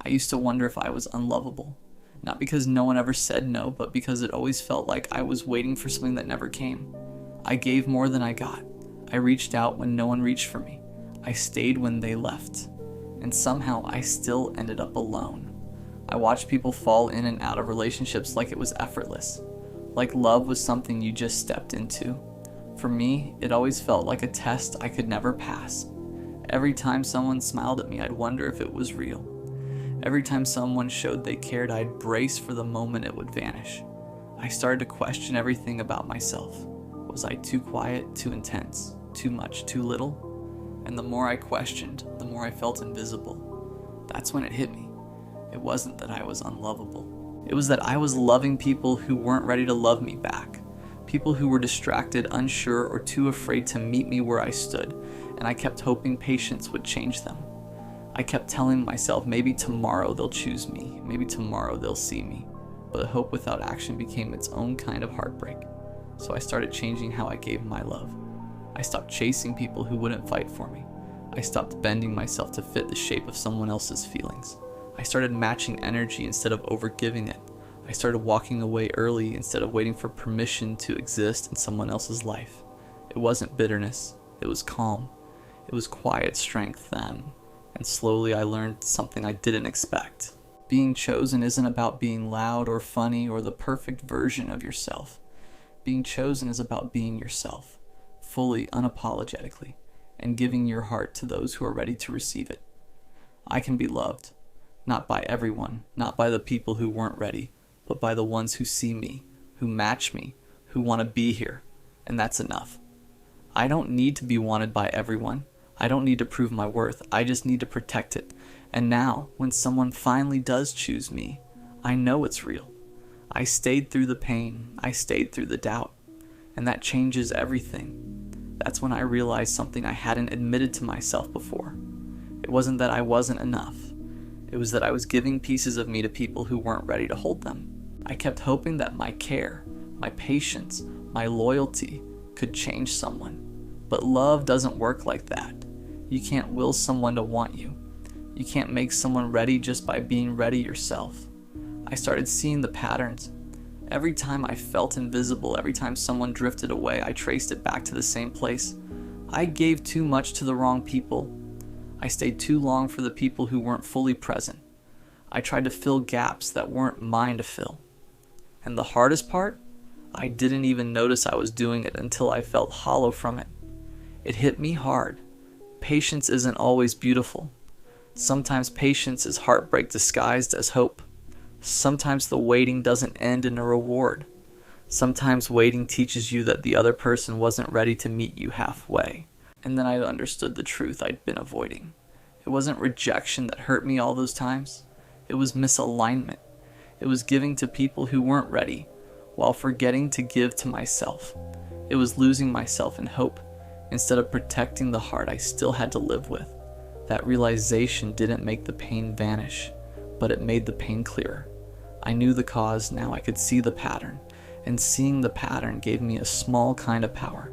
I used to wonder if I was unlovable. Not because no one ever said no, but because it always felt like I was waiting for something that never came. I gave more than I got. I reached out when no one reached for me. I stayed when they left. And somehow I still ended up alone. I watched people fall in and out of relationships like it was effortless. Like love was something you just stepped into. For me, it always felt like a test I could never pass. Every time someone smiled at me, I'd wonder if it was real. Every time someone showed they cared, I'd brace for the moment it would vanish. I started to question everything about myself. Was I too quiet, too intense, too much, too little? And the more I questioned, the more I felt invisible. That's when it hit me. It wasn't that I was unlovable. It was that I was loving people who weren't ready to love me back. People who were distracted, unsure, or too afraid to meet me where I stood, and I kept hoping patience would change them. I kept telling myself maybe tomorrow they'll choose me, maybe tomorrow they'll see me, but hope without action became its own kind of heartbreak. So I started changing how I gave my love. I stopped chasing people who wouldn't fight for me. I stopped bending myself to fit the shape of someone else's feelings. I started matching energy instead of overgiving it. I started walking away early instead of waiting for permission to exist in someone else's life. It wasn't bitterness, it was calm. It was quiet strength then. And slowly I learned something I didn't expect. Being chosen isn't about being loud or funny or the perfect version of yourself. Being chosen is about being yourself, fully, unapologetically, and giving your heart to those who are ready to receive it. I can be loved, not by everyone, not by the people who weren't ready, but by the ones who see me, who match me, who want to be here, and that's enough. I don't need to be wanted by everyone. I don't need to prove my worth, I just need to protect it. And now, when someone finally does choose me, I know it's real. I stayed through the pain, I stayed through the doubt, and that changes everything. That's when I realized something I hadn't admitted to myself before. It wasn't that I wasn't enough. It was that I was giving pieces of me to people who weren't ready to hold them. I kept hoping that my care, my patience, my loyalty could change someone. But love doesn't work like that. You can't will someone to want you. You can't make someone ready just by being ready yourself. I started seeing the patterns. Every time I felt invisible, every time someone drifted away, I traced it back to the same place. I gave too much to the wrong people. I stayed too long for the people who weren't fully present. I tried to fill gaps that weren't mine to fill. And the hardest part? I didn't even notice I was doing it until I felt hollow from it. It hit me hard. Patience isn't always beautiful. Sometimes patience is heartbreak disguised as hope. Sometimes the waiting doesn't end in a reward. Sometimes waiting teaches you that the other person wasn't ready to meet you halfway. And then I understood the truth I'd been avoiding. It wasn't rejection that hurt me all those times. It was misalignment. It was giving to people who weren't ready, while forgetting to give to myself. It was losing myself in hope, instead of protecting the heart I still had to live with. That realization didn't make the pain vanish, but it made the pain clearer. I knew the cause, now I could see the pattern, and seeing the pattern gave me a small kind of power,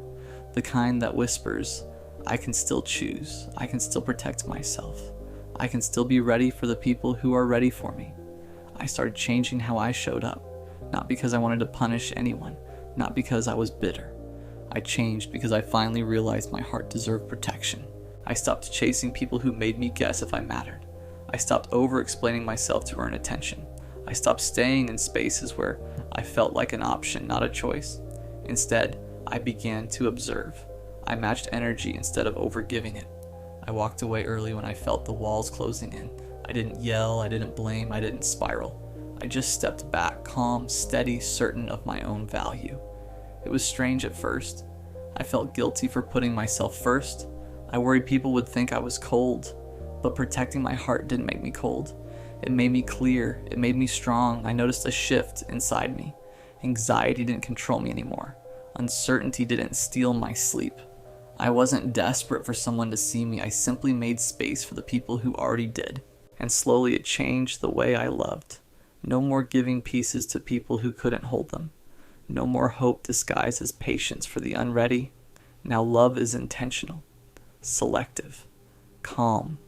the kind that whispers, I can still choose, I can still protect myself, I can still be ready for the people who are ready for me. I started changing how I showed up, not because I wanted to punish anyone, not because I was bitter. I changed because I finally realized my heart deserved protection. I stopped chasing people who made me guess if I mattered. I stopped over-explaining myself to earn attention. I stopped staying in spaces where I felt like an option, not a choice. Instead, I began to observe. I matched energy instead of overgiving it. I walked away early when I felt the walls closing in. I didn't yell, I didn't blame, I didn't spiral. I just stepped back, calm, steady, certain of my own value. It was strange at first. I felt guilty for putting myself first. I worried people would think I was cold, but protecting my heart didn't make me cold. It made me clear, it made me strong. I noticed a shift inside me. Anxiety didn't control me anymore. Uncertainty didn't steal my sleep. I wasn't desperate for someone to see me, I simply made space for the people who already did. And slowly it changed the way I loved. No more giving pieces to people who couldn't hold them. No more hope disguised as patience for the unready. Now love is intentional, selective, calm.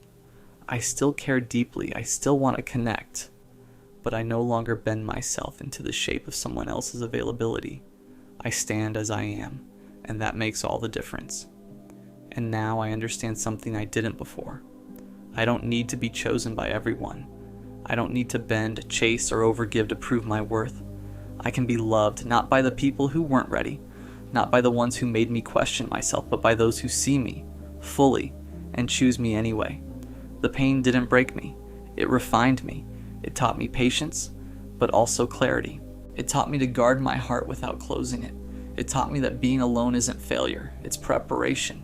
I still care deeply, I still want to connect, but I no longer bend myself into the shape of someone else's availability. I stand as I am, and that makes all the difference. And now I understand something I didn't before. I don't need to be chosen by everyone. I don't need to bend, chase, or overgive to prove my worth. I can be loved not by the people who weren't ready, not by the ones who made me question myself, but by those who see me fully and choose me anyway. The pain didn't break me. It refined me. It taught me patience, but also clarity. It taught me to guard my heart without closing it. It taught me that being alone isn't failure, it's preparation.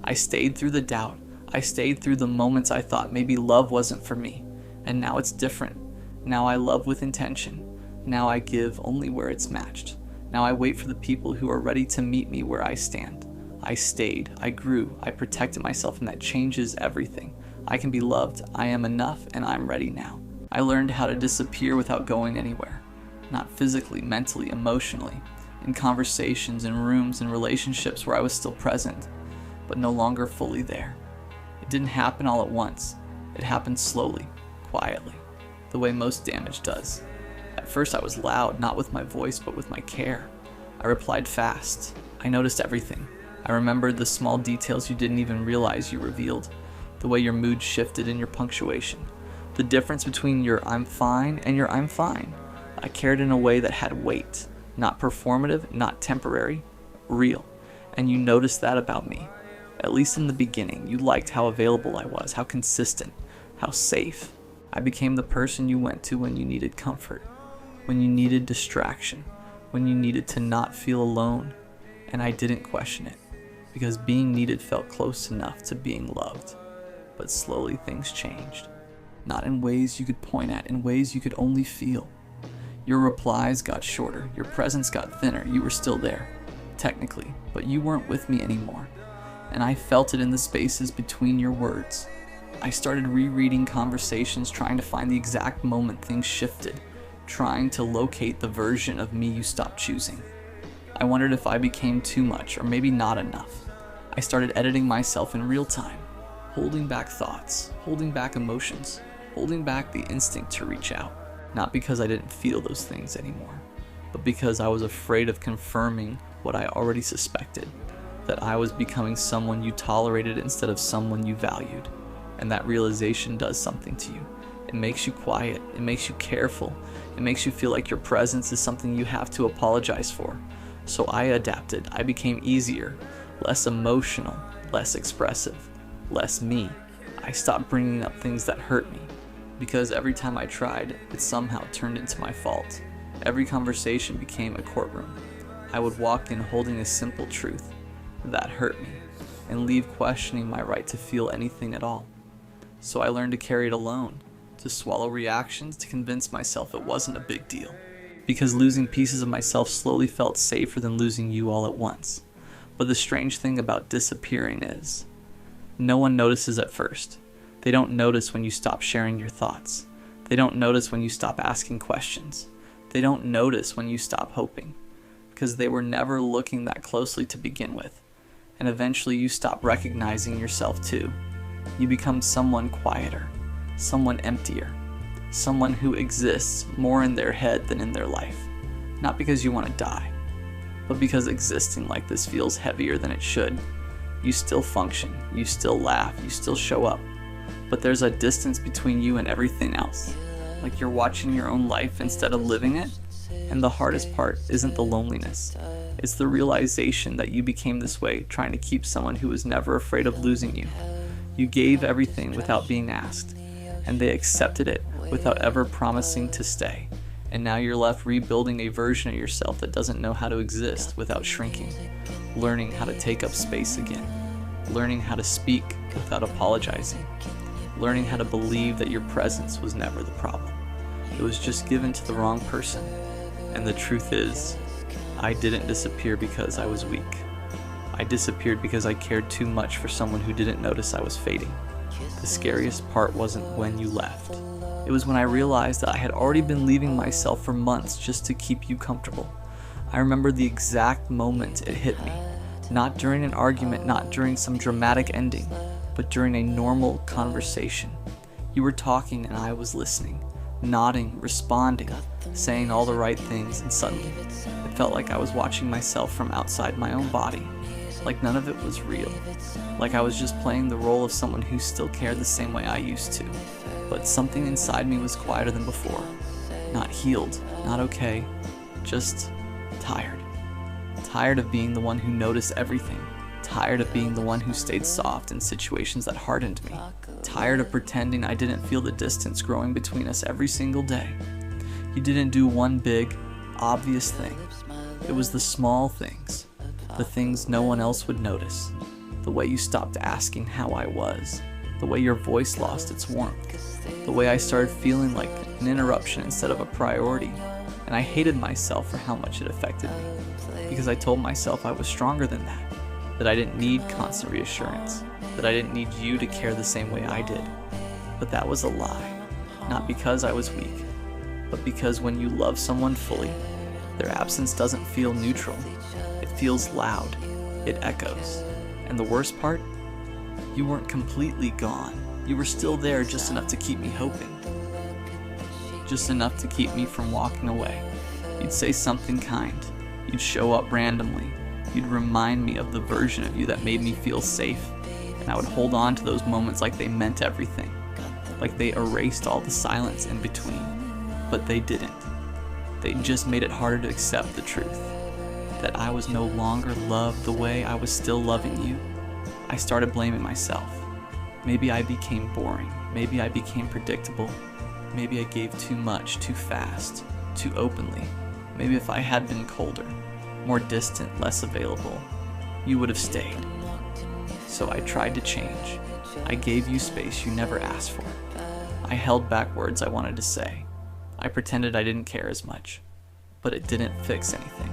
I stayed through the doubt. I stayed through the moments I thought maybe love wasn't for me. And now it's different. Now I love with intention. Now I give only where it's matched. Now I wait for the people who are ready to meet me where I stand. I stayed, I grew, I protected myself, and that changes everything. I can be loved, I am enough, and I'm ready now. I learned how to disappear without going anywhere. Not physically, mentally, emotionally. In conversations, in rooms, in relationships where I was still present, but no longer fully there. It didn't happen all at once. It happened slowly, quietly, the way most damage does. At first I was loud, not with my voice, but with my care. I replied fast. I noticed everything. I remembered the small details you didn't even realize you revealed. The way your mood shifted and your punctuation. The difference between your I'm fine and your I'm fine. I cared in a way that had weight. Not performative, not temporary, real. And you noticed that about me. At least in the beginning, you liked how available I was, how consistent, how safe. I became the person you went to when you needed comfort, when you needed distraction, when you needed to not feel alone. And I didn't question it, because being needed felt close enough to being loved. But slowly things changed. Not in ways you could point at, in ways you could only feel. Your replies got shorter, your presence got thinner. You were still there, technically, but you weren't with me anymore. And I felt it in the spaces between your words. I started rereading conversations, trying to find the exact moment things shifted, trying to locate the version of me you stopped choosing. I wondered if I became too much, or maybe not enough. I started editing myself in real time, holding back thoughts, holding back emotions, holding back the instinct to reach out. Not because I didn't feel those things anymore, but because I was afraid of confirming what I already suspected, that I was becoming someone you tolerated instead of someone you valued. And that realization does something to you. It makes you quiet, it makes you careful, it makes you feel like your presence is something you have to apologize for. So I adapted, I became easier, less emotional, less expressive, less me. I stopped bringing up things that hurt me, because every time I tried, it somehow turned into my fault. Every conversation became a courtroom. I would walk in holding a simple truth, that hurt me, and leave questioning my right to feel anything at all. So I learned to carry it alone, to swallow reactions, to convince myself it wasn't a big deal. Because losing pieces of myself slowly felt safer than losing you all at once. But the strange thing about disappearing is, no one notices at first. They don't notice when you stop sharing your thoughts. They don't notice when you stop asking questions. They don't notice when you stop hoping. Because they were never looking that closely to begin with. And eventually you stop recognizing yourself too. You become someone quieter, someone emptier, someone who exists more in their head than in their life. Not because you want to die, but because existing like this feels heavier than it should. You still function, you still laugh, you still show up, but there's a distance between you and everything else, like you're watching your own life instead of living it. And the hardest part isn't the loneliness, it's the realization that you became this way trying to keep someone who was never afraid of losing you. You gave everything without being asked, and they accepted it without ever promising to stay. And now you're left rebuilding a version of yourself that doesn't know how to exist without shrinking, learning how to take up space again, learning how to speak without apologizing, learning how to believe that your presence was never the problem. It was just given to the wrong person. And the truth is, I didn't disappear because I was weak. I disappeared because I cared too much for someone who didn't notice I was fading. The scariest part wasn't when you left. It was when I realized that I had already been leaving myself for months just to keep you comfortable. I remember the exact moment it hit me. Not during an argument, not during some dramatic ending, but during a normal conversation. You were talking and I was listening, nodding, responding, saying all the right things, and suddenly, it felt like I was watching myself from outside my own body, like none of it was real, like I was just playing the role of someone who still cared the same way I used to, but something inside me was quieter than before, not healed, not okay, just tired. Tired of being the one who noticed everything, tired of being the one who stayed soft in situations that hardened me, tired of pretending I didn't feel the distance growing between us every single day. You didn't do one big, obvious thing. It was the small things, the things no one else would notice, the way you stopped asking how I was, the way your voice lost its warmth, the way I started feeling like an interruption instead of a priority, and I hated myself for how much it affected me, because I told myself I was stronger than that I didn't need constant reassurance, that I didn't need you to care the same way I did. But that was a lie, not because I was weak, but because when you love someone fully, their absence doesn't feel neutral. It feels loud, it echoes. And the worst part? You weren't completely gone. You were still there just enough to keep me hoping. Just enough to keep me from walking away. You'd say something kind. You'd show up randomly. You'd remind me of the version of you that made me feel safe. And I would hold on to those moments like they meant everything. Like they erased all the silence in between. But they didn't. They just made it harder to accept the truth. That I was no longer loved the way I was still loving you. I started blaming myself. Maybe I became boring. Maybe I became predictable. Maybe I gave too much, too fast, too openly. Maybe if I had been colder, more distant, less available, you would have stayed. So I tried to change. I gave you space you never asked for. I held back words I wanted to say. I pretended I didn't care as much. But it didn't fix anything.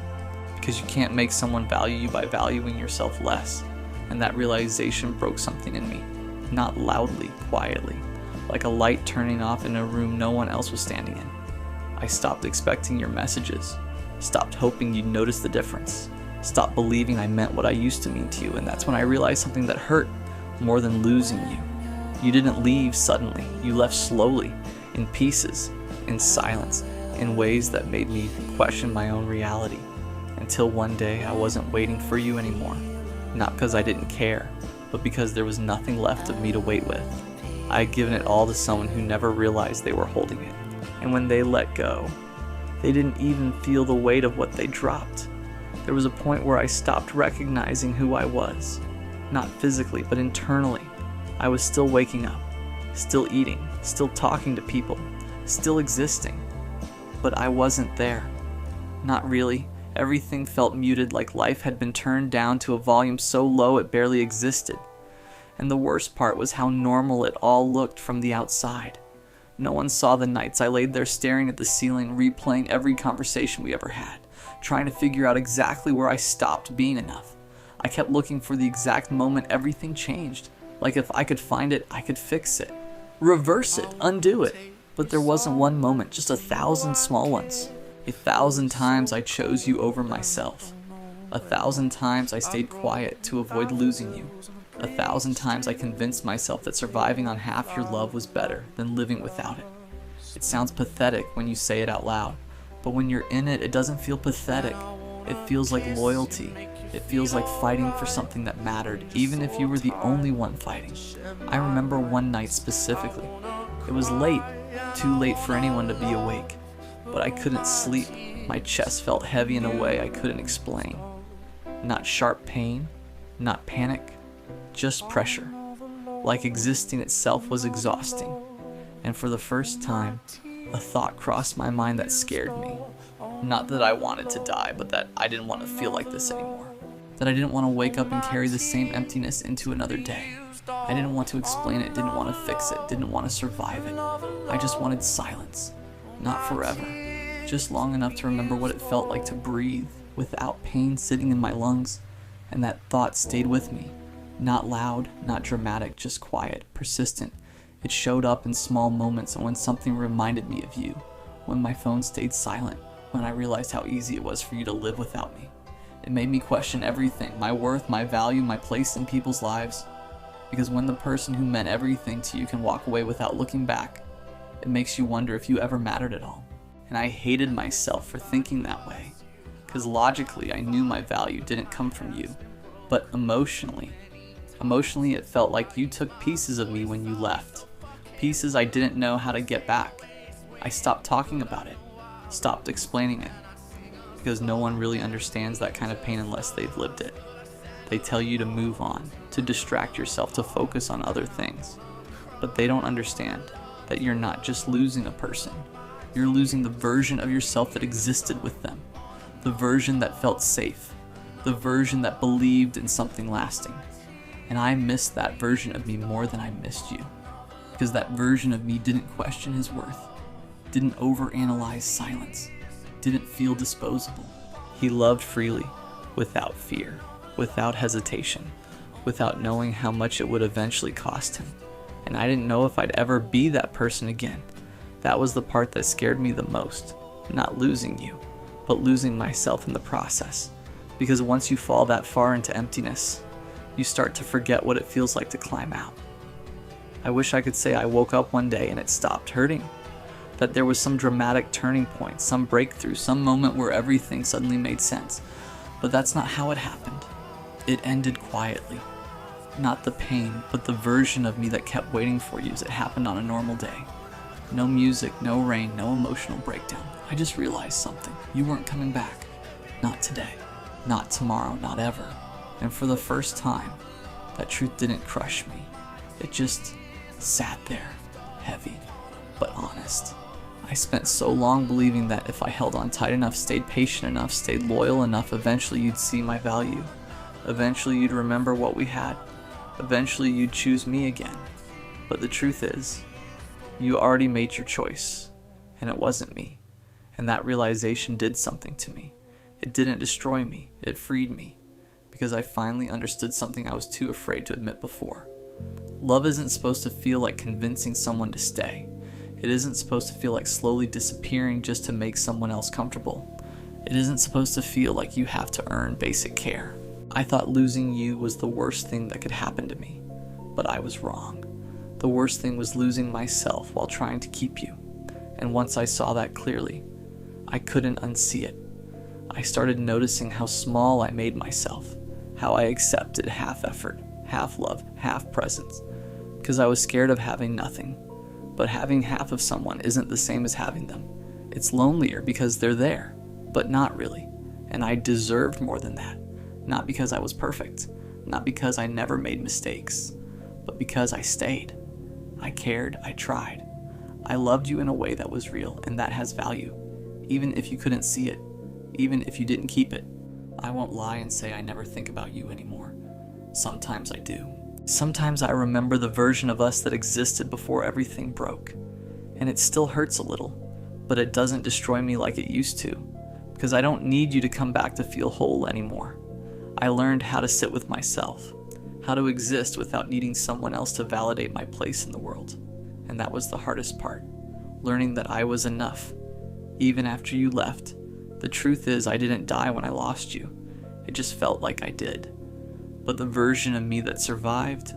Because you can't make someone value you by valuing yourself less. And that realization broke something in me. Not loudly, quietly. Like a light turning off in a room no one else was standing in. I stopped expecting your messages. Stopped hoping you'd notice the difference. Stopped believing I meant what I used to mean to you, and that's when I realized something that hurt more than losing you. You didn't leave suddenly. You left slowly, in pieces, in silence, in ways that made me question my own reality. Until one day I wasn't waiting for you anymore. Not because I didn't care, but because there was nothing left of me to wait with. I had given it all to someone who never realized they were holding it. And when they let go, they didn't even feel the weight of what they dropped. There was a point where I stopped recognizing who I was. Not physically, but internally. I was still waking up, still eating, still talking to people, still existing. But I wasn't there. Not really. Everything felt muted, like life had been turned down to a volume so low it barely existed. And the worst part was how normal it all looked from the outside. No one saw the nights I laid there staring at the ceiling, replaying every conversation we ever had, trying to figure out exactly where I stopped being enough. I kept looking for the exact moment everything changed, like if I could find it, I could fix it, reverse it, undo it. But there wasn't one moment, just 1,000 small ones. 1,000 times I chose you over myself. 1,000 times I stayed quiet to avoid losing you. 1,000 times I convinced myself that surviving on half your love was better than living without it. It sounds pathetic when you say it out loud, but when you're in it, it doesn't feel pathetic. It feels like loyalty. It feels like fighting for something that mattered, even if you were the only one fighting. I remember one night specifically. It was late, too late for anyone to be awake, but I couldn't sleep. My chest felt heavy in a way I couldn't explain. Not sharp pain, not panic, just pressure. Like existing itself was exhausting. And for the first time, a thought crossed my mind that scared me. Not that I wanted to die, but that I didn't want to feel like this anymore. That I didn't want to wake up and carry the same emptiness into another day. I didn't want to explain it, didn't want to fix it, didn't want to survive it. I just wanted silence. Not forever. Just long enough to remember what it felt like to breathe without pain sitting in my lungs. And that thought stayed with me. Not loud, not dramatic, just quiet, persistent. It showed up in small moments and when something reminded me of you. When my phone stayed silent. When I realized how easy it was for you to live without me. It made me question everything, my worth, my value, my place in people's lives. Because when the person who meant everything to you can walk away without looking back, it makes you wonder if you ever mattered at all. And I hated myself for thinking that way. Because logically, I knew my value didn't come from you. But emotionally it felt like you took pieces of me when you left. Pieces I didn't know how to get back. I stopped talking about it. Stopped explaining it. Because no one really understands that kind of pain unless they've lived it. They tell you to move on, to distract yourself, to focus on other things. But they don't understand that you're not just losing a person. You're losing the version of yourself that existed with them. The version that felt safe. The version that believed in something lasting. And I missed that version of me more than I missed you. Because that version of me didn't question his worth. Didn't overanalyze silence. Didn't feel disposable. He loved freely, without fear, without hesitation, without knowing how much it would eventually cost him. And I didn't know if I'd ever be that person again. That was the part that scared me the most. Not losing you, but losing myself in the process. Because once you fall that far into emptiness, you start to forget what it feels like to climb out. I wish I could say I woke up one day and it stopped hurting. That there was some dramatic turning point, some breakthrough, some moment where everything suddenly made sense. But that's not how it happened. It ended quietly. Not the pain, but the version of me that kept waiting for you as it happened on a normal day. No music, no rain, no emotional breakdown. I just realized something. You weren't coming back. Not today. Not tomorrow. Not ever. And for the first time, that truth didn't crush me. It just sat there, heavy, but honest. I spent so long believing that if I held on tight enough, stayed patient enough, stayed loyal enough, eventually you'd see my value. Eventually you'd remember what we had. Eventually you'd choose me again. But the truth is, you already made your choice, and it wasn't me. And that realization did something to me. It didn't destroy me, it freed me. Because I finally understood something I was too afraid to admit before. Love isn't supposed to feel like convincing someone to stay. It isn't supposed to feel like slowly disappearing just to make someone else comfortable. It isn't supposed to feel like you have to earn basic care. I thought losing you was the worst thing that could happen to me, but I was wrong. The worst thing was losing myself while trying to keep you. And once I saw that clearly, I couldn't unsee it. I started noticing how small I made myself, how I accepted half effort, half love, half presence, because I was scared of having nothing. But having half of someone isn't the same as having them. It's lonelier because they're there, but not really. And I deserved more than that. Not because I was perfect, not because I never made mistakes, but because I stayed. I cared, I tried. I loved you in a way that was real, and that has value. Even if you couldn't see it, even if you didn't keep it. I won't lie and say I never think about you anymore. Sometimes I do. Sometimes I remember the version of us that existed before everything broke. And it still hurts a little, but it doesn't destroy me like it used to, because I don't need you to come back to feel whole anymore. I learned how to sit with myself, how to exist without needing someone else to validate my place in the world. And that was the hardest part, learning that I was enough. Even after you left, the truth is I didn't die when I lost you. It just felt like I did. But the version of me that survived,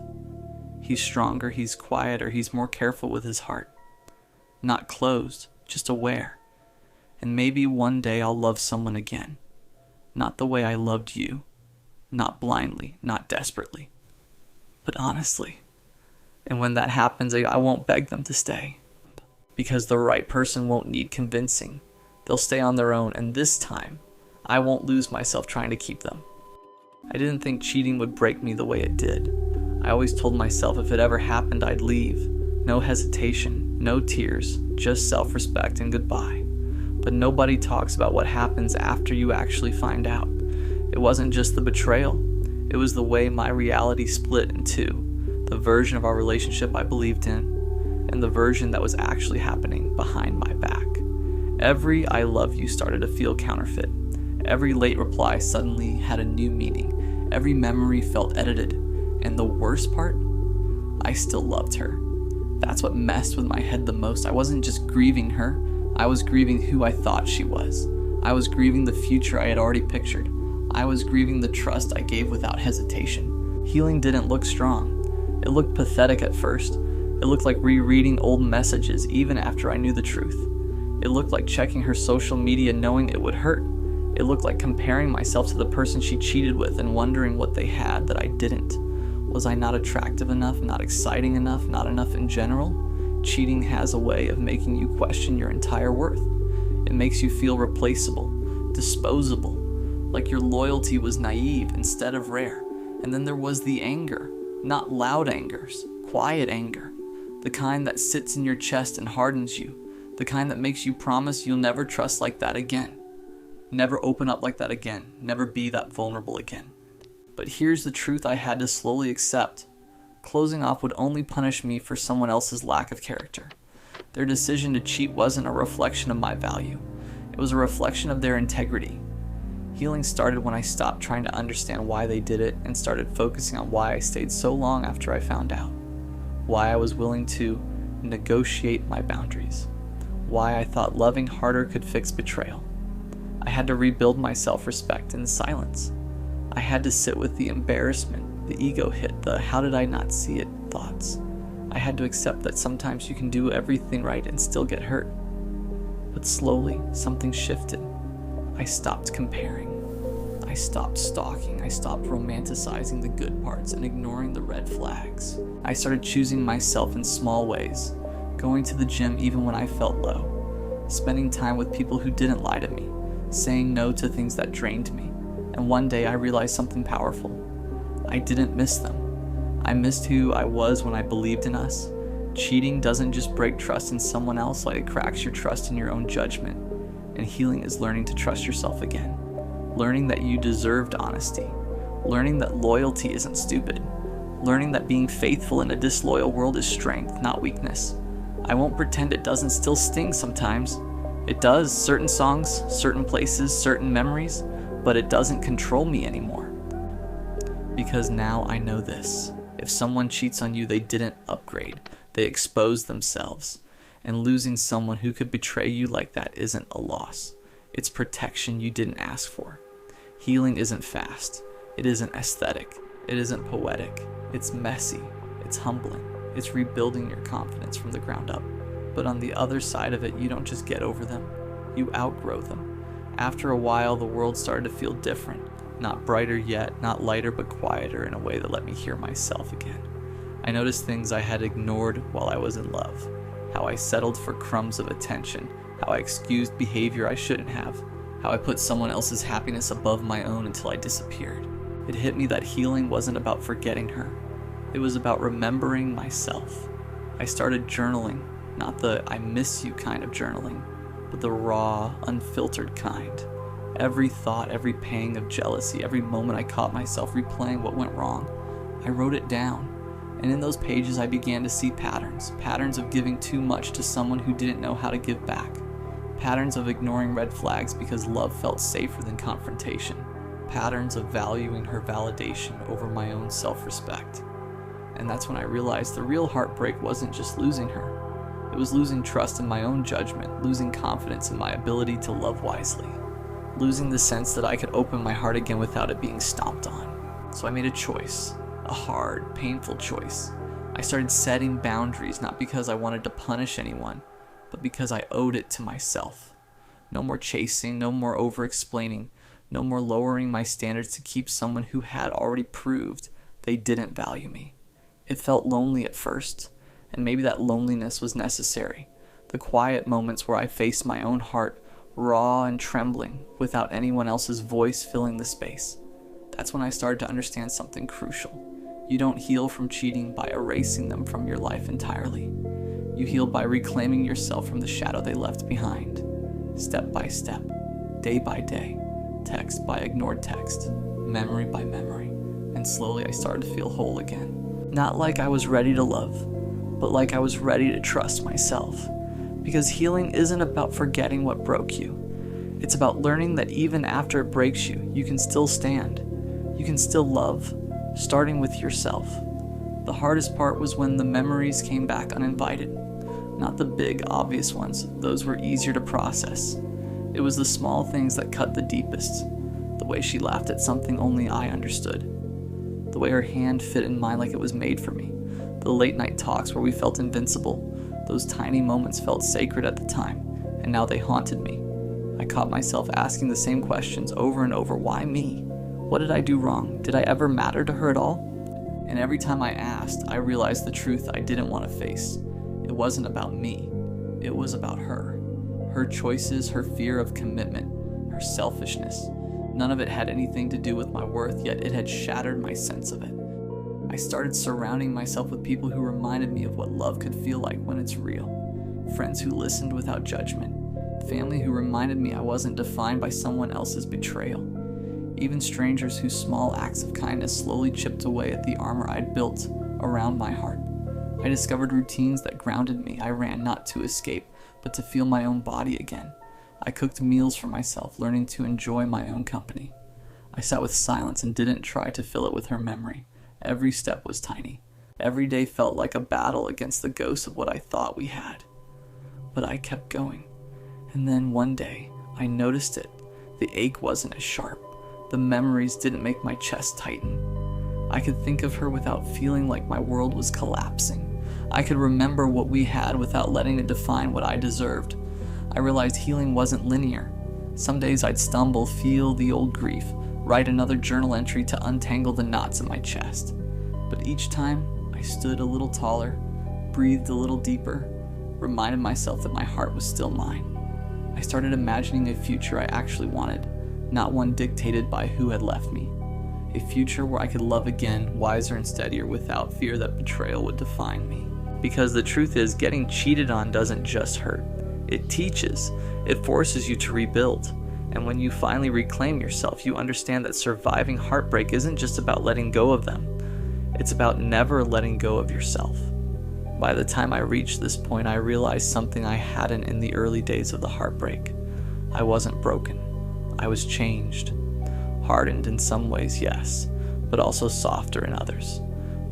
he's stronger, he's quieter, he's more careful with his heart. Not closed, just aware. And maybe one day I'll love someone again. Not the way I loved you. Not blindly, not desperately, but honestly. And when that happens, I won't beg them to stay. Because the right person won't need convincing. They'll stay on their own, and this time, I won't lose myself trying to keep them. I didn't think cheating would break me the way it did. I always told myself if it ever happened, I'd leave. No hesitation, no tears, just self-respect and goodbye. But nobody talks about what happens after you actually find out. It wasn't just the betrayal. It was the way my reality split in two. The version of our relationship I believed in, and the version that was actually happening behind my back. Every I love you started to feel counterfeit. Every late reply suddenly had a new meaning. Every memory felt edited. And the worst part? I still loved her. That's what messed with my head the most. I wasn't just grieving her. I was grieving who I thought she was. I was grieving the future I had already pictured. I was grieving the trust I gave without hesitation. Healing didn't look strong. It looked pathetic at first. It looked like rereading old messages even after I knew the truth. It looked like checking her social media knowing it would hurt. It looked like comparing myself to the person she cheated with and wondering what they had that I didn't. Was I not attractive enough, not exciting enough, not enough in general? Cheating has a way of making you question your entire worth. It makes you feel replaceable, disposable, like your loyalty was naive instead of rare. And then there was the anger, not loud angers, quiet anger, the kind that sits in your chest and hardens you, the kind that makes you promise you'll never trust like that again, never open up like that again, never be that vulnerable again. But here's the truth I had to slowly accept. Closing off would only punish me for someone else's lack of character. Their decision to cheat wasn't a reflection of my value. It was a reflection of their integrity. Healing started when I stopped trying to understand why they did it and started focusing on why I stayed so long after I found out. Why I was willing to negotiate my boundaries. Why I thought loving harder could fix betrayal. I had to rebuild my self-respect in silence. I had to sit with the embarrassment, the ego hit, the how did I not see it thoughts. I had to accept that sometimes you can do everything right and still get hurt. But slowly, something shifted. I stopped comparing. I stopped stalking. I stopped romanticizing the good parts and ignoring the red flags. I started choosing myself in small ways, going to the gym even when I felt low, spending time with people who didn't lie to me, saying no to things that drained me. And one day I realized something powerful. I didn't miss them. I missed who I was when I believed in us. Cheating doesn't just break trust in someone else like it cracks your trust in your own judgment. And healing is learning to trust yourself again. Learning that you deserved honesty. Learning that loyalty isn't stupid. Learning that being faithful in a disloyal world is strength, not weakness. I won't pretend it doesn't still sting sometimes. It does, certain songs, certain places, certain memories, but it doesn't control me anymore. Because now I know this. If someone cheats on you, they didn't upgrade. They exposed themselves. And losing someone who could betray you like that isn't a loss. It's protection you didn't ask for. Healing isn't fast. It isn't aesthetic. It isn't poetic. It's messy. It's humbling. It's rebuilding your confidence from the ground up. But on the other side of it, you don't just get over them. You outgrow them. After a while, the world started to feel different. Not brighter yet, not lighter, but quieter in a way that let me hear myself again. I noticed things I had ignored while I was in love. How I settled for crumbs of attention, how I excused behavior I shouldn't have, how I put someone else's happiness above my own until I disappeared. It hit me that healing wasn't about forgetting her. It was about remembering myself. I started journaling, not the I miss you kind of journaling, but the raw, unfiltered kind. Every thought, every pang of jealousy, every moment I caught myself replaying what went wrong, I wrote it down. And in those pages I began to see patterns of giving too much to someone who didn't know how to give back, patterns of ignoring red flags because love felt safer than confrontation, patterns of valuing her validation over my own self-respect. And that's when I realized the real heartbreak wasn't just losing her. It was losing trust in my own judgment, losing confidence in my ability to love wisely, losing the sense that I could open my heart again without it being stomped on. So I made a choice. A hard, painful choice. I started setting boundaries not because I wanted to punish anyone, but because I owed it to myself. No more chasing, no more over-explaining, no more lowering my standards to keep someone who had already proved they didn't value me. It felt lonely at first, and maybe that loneliness was necessary. The quiet moments where I faced my own heart, raw and trembling, without anyone else's voice filling the space. That's when I started to understand something crucial. You don't heal from cheating by erasing them from your life entirely. You heal by reclaiming yourself from the shadow they left behind. Step by step, day by day, text by ignored text, memory by memory, and slowly I started to feel whole again. Not like I was ready to love, but like I was ready to trust myself. Because healing isn't about forgetting what broke you. It's about learning that even after it breaks you, you can still stand. You can still love, starting with yourself. The hardest part was when the memories came back uninvited. Not the big, obvious ones. Those were easier to process. It was the small things that cut the deepest. The way she laughed at something only I understood. The way her hand fit in mine like it was made for me. The late night talks where we felt invincible. Those tiny moments felt sacred at the time, and now they haunted me. I caught myself asking the same questions over and over. Why me? What did I do wrong? Did I ever matter to her at all? And every time I asked, I realized the truth I didn't want to face. It wasn't about me. It was about her. Her choices, her fear of commitment, her selfishness. None of it had anything to do with my worth, yet it had shattered my sense of it. I started surrounding myself with people who reminded me of what love could feel like when it's real. Friends who listened without judgment. Family who reminded me I wasn't defined by someone else's betrayal. Even strangers whose small acts of kindness slowly chipped away at the armor I'd built around my heart. I discovered routines that grounded me. I ran not to escape, but to feel my own body again. I cooked meals for myself, learning to enjoy my own company. I sat with silence and didn't try to fill it with her memory. Every step was tiny. Every day felt like a battle against the ghosts of what I thought we had. But I kept going. And then one day, I noticed it. The ache wasn't as sharp. The memories didn't make my chest tighten. I could think of her without feeling like my world was collapsing. I could remember what we had without letting it define what I deserved. I realized healing wasn't linear. Some days I'd stumble, feel the old grief, write another journal entry to untangle the knots in my chest. But each time, I stood a little taller, breathed a little deeper, reminded myself that my heart was still mine. I started imagining a future I actually wanted, not one dictated by who had left me. A future where I could love again, wiser and steadier, without fear that betrayal would define me. Because the truth is, getting cheated on doesn't just hurt. It teaches. It forces you to rebuild. And when you finally reclaim yourself, you understand that surviving heartbreak isn't just about letting go of them. It's about never letting go of yourself. By the time I reached this point, I realized something I hadn't in the early days of the heartbreak. I wasn't broken. I was changed. Hardened in some ways, yes, but also softer in others.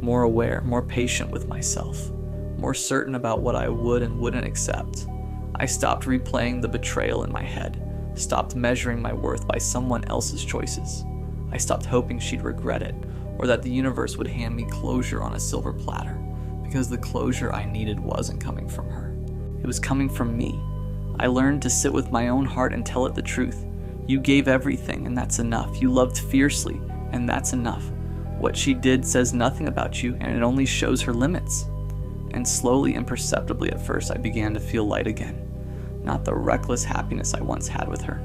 More aware, more patient with myself. More certain about what I would and wouldn't accept. I stopped replaying the betrayal in my head. Stopped measuring my worth by someone else's choices. I stopped hoping she'd regret it, or that the universe would hand me closure on a silver platter, because the closure I needed wasn't coming from her. It was coming from me. I learned to sit with my own heart and tell it the truth. You gave everything, and that's enough. You loved fiercely, and that's enough. What she did says nothing about you, and it only shows her limits. And slowly and perceptibly at first, I began to feel light again. Not the reckless happiness I once had with her.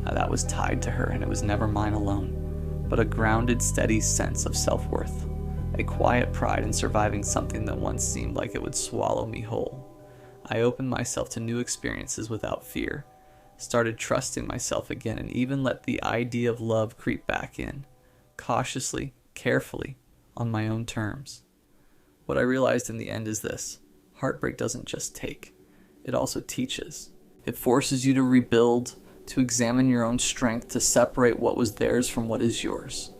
That was tied to her, and it was never mine alone. But a grounded, steady sense of self-worth. A quiet pride in surviving something that once seemed like it would swallow me whole. I opened myself to new experiences without fear. Started trusting myself again, and even let the idea of love creep back in. Cautiously, carefully, on my own terms. What I realized in the end is this. Heartbreak doesn't just take. It also teaches. It forces you to rebuild, to examine your own strength, to separate what was theirs from what is yours.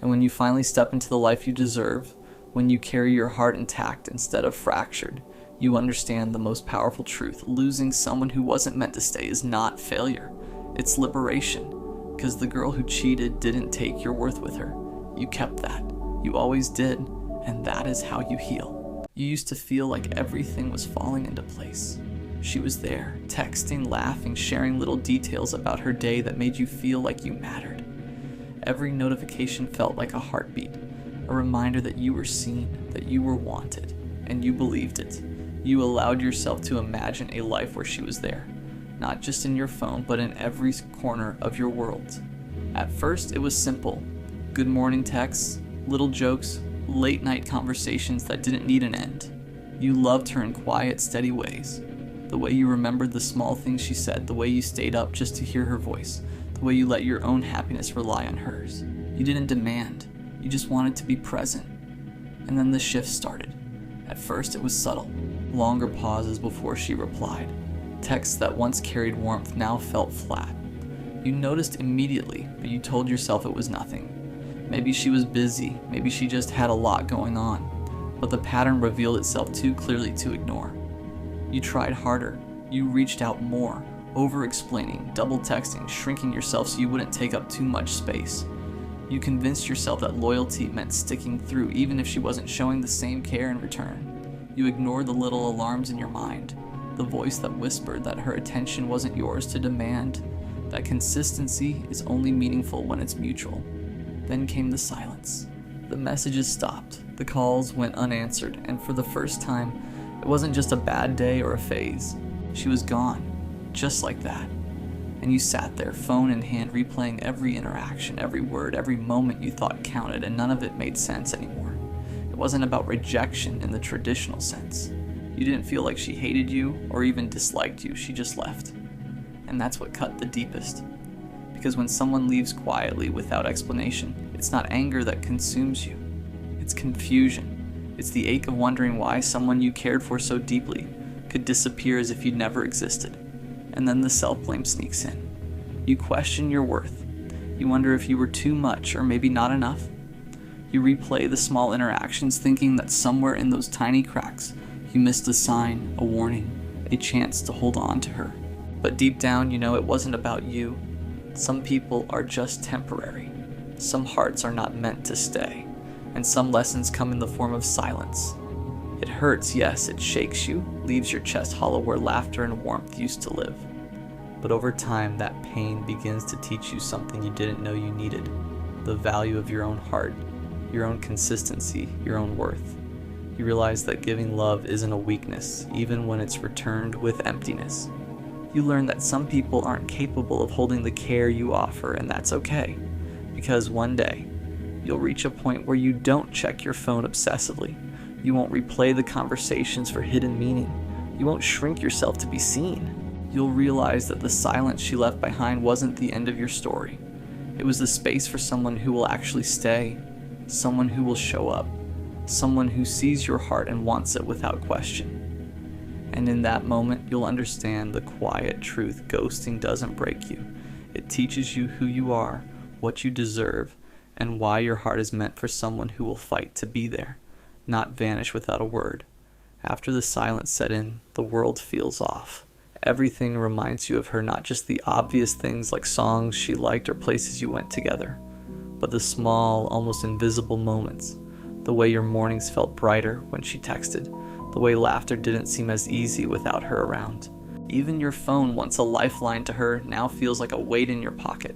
And when you finally step into the life you deserve, when you carry your heart intact instead of fractured, you understand the most powerful truth. Losing someone who wasn't meant to stay is not failure. It's liberation. Because the girl who cheated didn't take your worth with her. You kept that. You always did. And that is how you heal. You used to feel like everything was falling into place. She was there, texting, laughing, sharing little details about her day that made you feel like you mattered. Every notification felt like a heartbeat, a reminder that you were seen, that you were wanted, and you believed it. You allowed yourself to imagine a life where she was there, not just in your phone, but in every corner of your world. At first, it was simple. Good morning texts, little jokes, late night conversations that didn't need an end. You loved her in quiet, steady ways. The way you remembered the small things she said, the way you stayed up just to hear her voice, the way you let your own happiness rely on hers. You didn't demand, you just wanted to be present. And then the shift started. At first it was subtle, longer pauses before she replied. Texts that once carried warmth now felt flat. You noticed immediately, but you told yourself it was nothing. Maybe she was busy, maybe she just had a lot going on, but the pattern revealed itself too clearly to ignore. You tried harder, you reached out more, over-explaining, double-texting, shrinking yourself so you wouldn't take up too much space. You convinced yourself that loyalty meant sticking through even if she wasn't showing the same care in return. You ignored the little alarms in your mind, the voice that whispered that her attention wasn't yours to demand, that consistency is only meaningful when it's mutual. Then came the silence. The messages stopped, the calls went unanswered, and for the first time, it wasn't just a bad day or a phase. She was gone, just like that. And you sat there, phone in hand, replaying every interaction, every word, every moment you thought counted, and none of it made sense anymore. It wasn't about rejection in the traditional sense. You didn't feel like she hated you or even disliked you, she just left. And that's what cut the deepest. Because when someone leaves quietly without explanation, it's not anger that consumes you. It's confusion. It's the ache of wondering why someone you cared for so deeply could disappear as if you'd never existed. And then the self-blame sneaks in. You question your worth. You wonder if you were too much or maybe not enough. You replay the small interactions thinking that somewhere in those tiny cracks, you missed a sign, a warning, a chance to hold on to her. But deep down, you know it wasn't about you. Some people are just temporary. Some hearts are not meant to stay. And some lessons come in the form of silence. It hurts, yes, it shakes you, leaves your chest hollow where laughter and warmth used to live. But over time, that pain begins to teach you something you didn't know you needed. The value of your own heart, your own consistency, your own worth. You realize that giving love isn't a weakness, even when it's returned with emptiness. You learn that some people aren't capable of holding the care you offer, and that's okay. Because one day, you'll reach a point where you don't check your phone obsessively. You won't replay the conversations for hidden meaning. You won't shrink yourself to be seen. You'll realize that the silence she left behind wasn't the end of your story. It was the space for someone who will actually stay, someone who will show up, someone who sees your heart and wants it without question. And in that moment, you'll understand the quiet truth: ghosting doesn't break you. It teaches you who you are, what you deserve, and why your heart is meant for someone who will fight to be there, not vanish without a word. After the silence set in, the world feels off. Everything reminds you of her, not just the obvious things like songs she liked or places you went together, but the small, almost invisible moments. The way your mornings felt brighter when she texted, the way laughter didn't seem as easy without her around. Even your phone, once a lifeline to her, now feels like a weight in your pocket.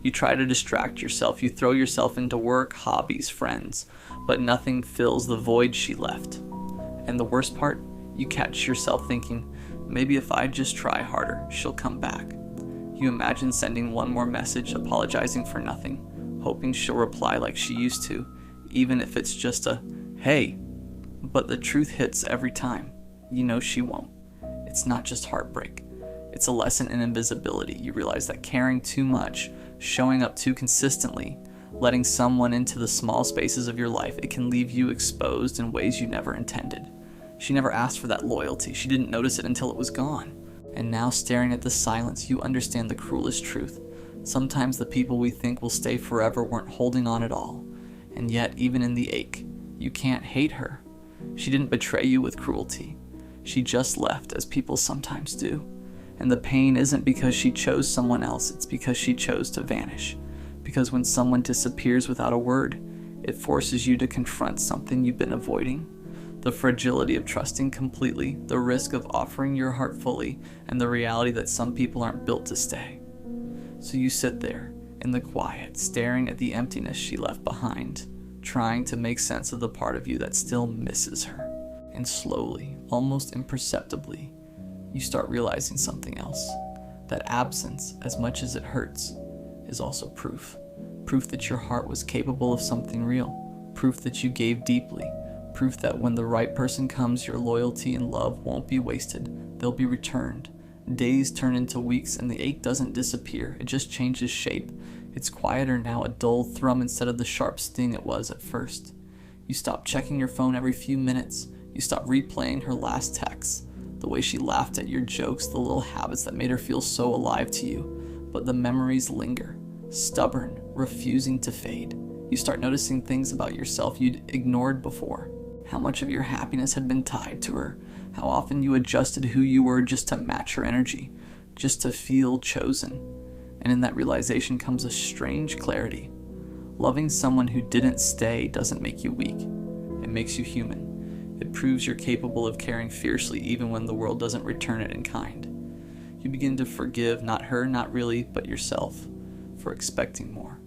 You try to distract yourself, you throw yourself into work, hobbies, friends, but nothing fills the void she left. And the worst part, you catch yourself thinking, maybe if I just try harder, she'll come back. You imagine sending one more message, apologizing for nothing, hoping she'll reply like she used to, even if it's just a, hey. But the truth hits every time. You know she won't. It's not just heartbreak. It's a lesson in invisibility. You realize that caring too much, showing up too consistently, letting someone into the small spaces of your life, it can leave you exposed in ways you never intended. She never asked for that loyalty. She didn't notice it until it was gone. And now, staring at the silence, you understand the cruelest truth. Sometimes the people we think will stay forever weren't holding on at all. And yet, even in the ache, you can't hate her. She didn't betray you with cruelty. She just left, as people sometimes do. And the pain isn't because she chose someone else, it's because she chose to vanish. Because when someone disappears without a word, it forces you to confront something you've been avoiding. The fragility of trusting completely, the risk of offering your heart fully, and the reality that some people aren't built to stay. So you sit there, in the quiet, staring at the emptiness she left behind, trying to make sense of the part of you that still misses her. And slowly, almost imperceptibly, you start realizing something else. That absence, as much as it hurts, is also proof. Proof that your heart was capable of something real. Proof that you gave deeply. Proof that when the right person comes, your loyalty and love won't be wasted. They'll be returned. Days turn into weeks and the ache doesn't disappear. It just changes shape. It's quieter now, a dull thrum instead of the sharp sting it was at first. You stop checking your phone every few minutes. You stop replaying her last texts. The way she laughed at your jokes, the little habits that made her feel so alive to you. But the memories linger, stubborn, refusing to fade. You start noticing things about yourself you'd ignored before. How much of your happiness had been tied to her. How often you adjusted who you were just to match her energy, just to feel chosen. And in that realization comes a strange clarity. Loving someone who didn't stay doesn't make you weak. It makes you human. It proves you're capable of caring fiercely even when the world doesn't return it in kind. You begin to forgive not her, not really, but yourself, for expecting more,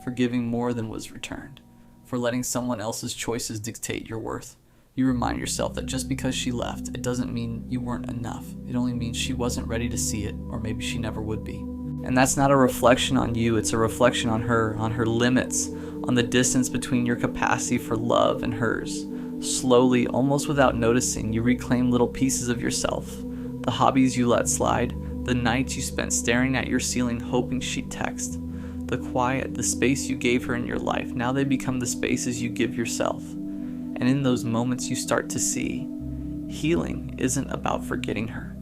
for giving more than was returned, for letting someone else's choices dictate your worth. You remind yourself that just because she left, it doesn't mean you weren't enough. It only means she wasn't ready to see it, or maybe she never would be. And that's not a reflection on you, it's a reflection on her limits, on the distance between your capacity for love and hers. Slowly, almost without noticing, you reclaim little pieces of yourself. The hobbies you let slide, the nights you spent staring at your ceiling hoping she'd text. The quiet, the space you gave her in your life, now they become the spaces you give yourself. And in those moments you start to see, healing isn't about forgetting her.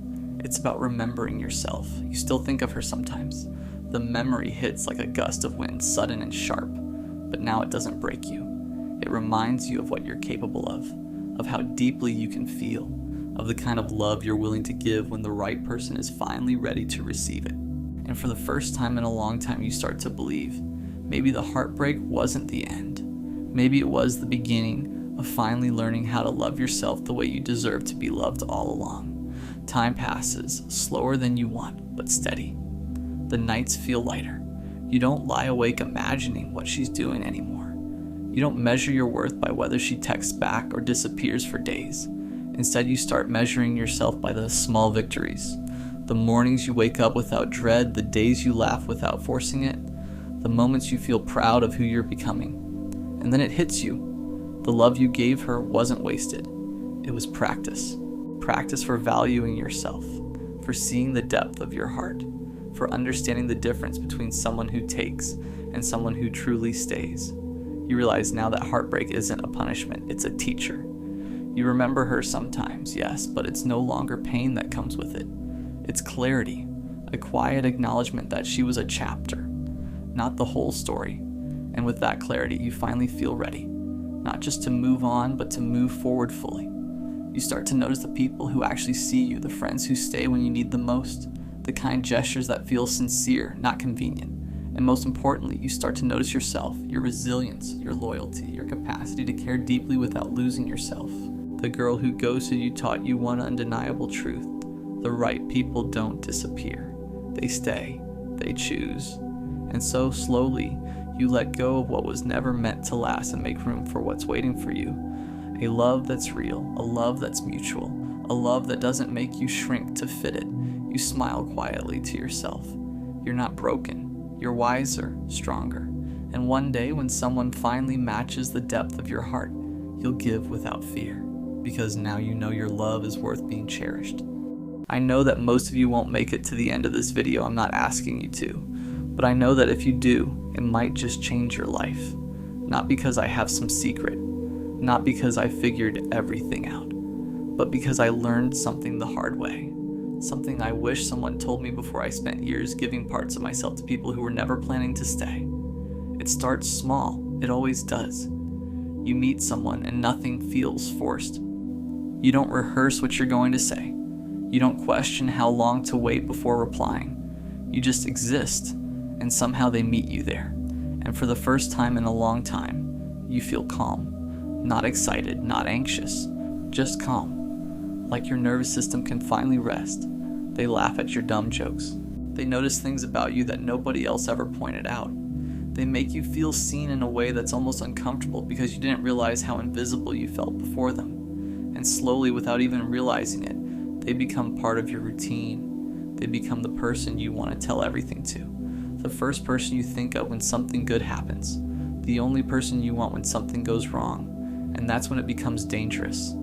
It's about remembering yourself. You still think of her sometimes. The memory hits like a gust of wind, sudden and sharp, but now it doesn't break you. It reminds you of what you're capable of how deeply you can feel, of the kind of love you're willing to give when the right person is finally ready to receive it. And for the first time in a long time, you start to believe maybe the heartbreak wasn't the end. Maybe it was the beginning of finally learning how to love yourself the way you deserve to be loved all along. Time passes, slower than you want, but steady. The nights feel lighter. You don't lie awake imagining what she's doing anymore. You don't measure your worth by whether she texts back or disappears for days. Instead, you start measuring yourself by the small victories. The mornings you wake up without dread, the days you laugh without forcing it, the moments you feel proud of who you're becoming. And then it hits you. The love you gave her wasn't wasted. It was practice. Practice for valuing yourself, for seeing the depth of your heart, for understanding the difference between someone who takes and someone who truly stays. You realize now that heartbreak isn't a punishment, it's a teacher. You remember her sometimes, yes, but it's no longer pain that comes with it. It's clarity, a quiet acknowledgement that she was a chapter, not the whole story. And with that clarity, you finally feel ready, not just to move on, but to move forward fully. You start to notice the people who actually see you, the friends who stay when you need them most, the kind gestures that feel sincere, not convenient. And most importantly, you start to notice yourself, your resilience, your loyalty, your capacity to care deeply without losing yourself. The girl who ghosted you taught you one undeniable truth. The right people don't disappear. They stay. They choose. And so slowly, you let go of what was never meant to last and make room for what's waiting for you. A love that's real, a love that's mutual, a love that doesn't make you shrink to fit it. You smile quietly to yourself. You're not broken. You're wiser, stronger. And one day when someone finally matches the depth of your heart, you'll give without fear, because now you know your love is worth being cherished. I know that most of you won't make it to the end of this video. I'm not asking you to, but I know that if you do, it might just change your life. Not because I have some secret, not because I figured everything out, but because I learned something the hard way. Something I wish someone told me before I spent years giving parts of myself to people who were never planning to stay. It starts small, it always does. You meet someone and nothing feels forced. You don't rehearse what you're going to say. You don't question how long to wait before replying. You just exist, and somehow they meet you there. And for the first time in a long time, you feel calm. Not excited, not anxious, just calm. Like your nervous system can finally rest. They laugh at your dumb jokes. They notice things about you that nobody else ever pointed out. They make you feel seen in a way that's almost uncomfortable because you didn't realize how invisible you felt before them. And slowly, without even realizing it, they become part of your routine. They become the person you want to tell everything to. The first person you think of when something good happens. The only person you want when something goes wrong. And that's when it becomes dangerous,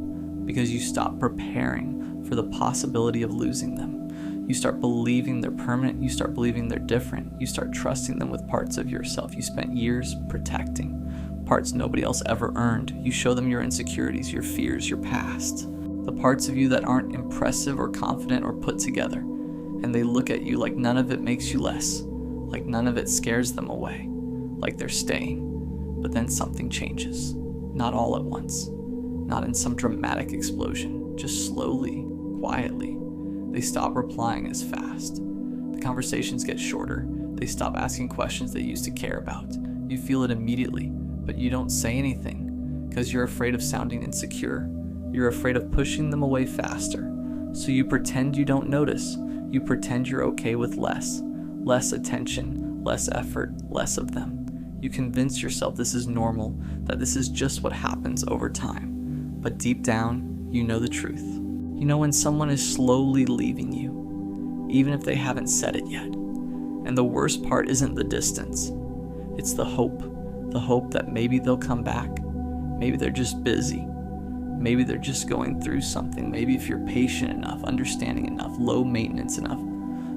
because you stop preparing for the possibility of losing them. You start believing they're permanent, you start believing they're different, you start trusting them with parts of yourself you spent years protecting, parts nobody else ever earned. You show them your insecurities, your fears, your past, the parts of you that aren't impressive or confident or put together, and they look at you like none of it makes you less, like none of it scares them away, like they're staying. But then something changes. Not all at once, not in some dramatic explosion, just slowly, quietly. They stop replying as fast. The conversations get shorter. They stop asking questions they used to care about. You feel it immediately, but you don't say anything because you're afraid of sounding insecure. You're afraid of pushing them away faster. So you pretend you don't notice. You pretend you're okay with less attention, less effort, less of them. You convince yourself this is normal, that this is just what happens over time. But deep down, you know the truth. You know when someone is slowly leaving you, even if they haven't said it yet. And the worst part isn't the distance. It's the hope that maybe they'll come back. Maybe they're just busy. Maybe they're just going through something. Maybe if you're patient enough, understanding enough, low maintenance enough,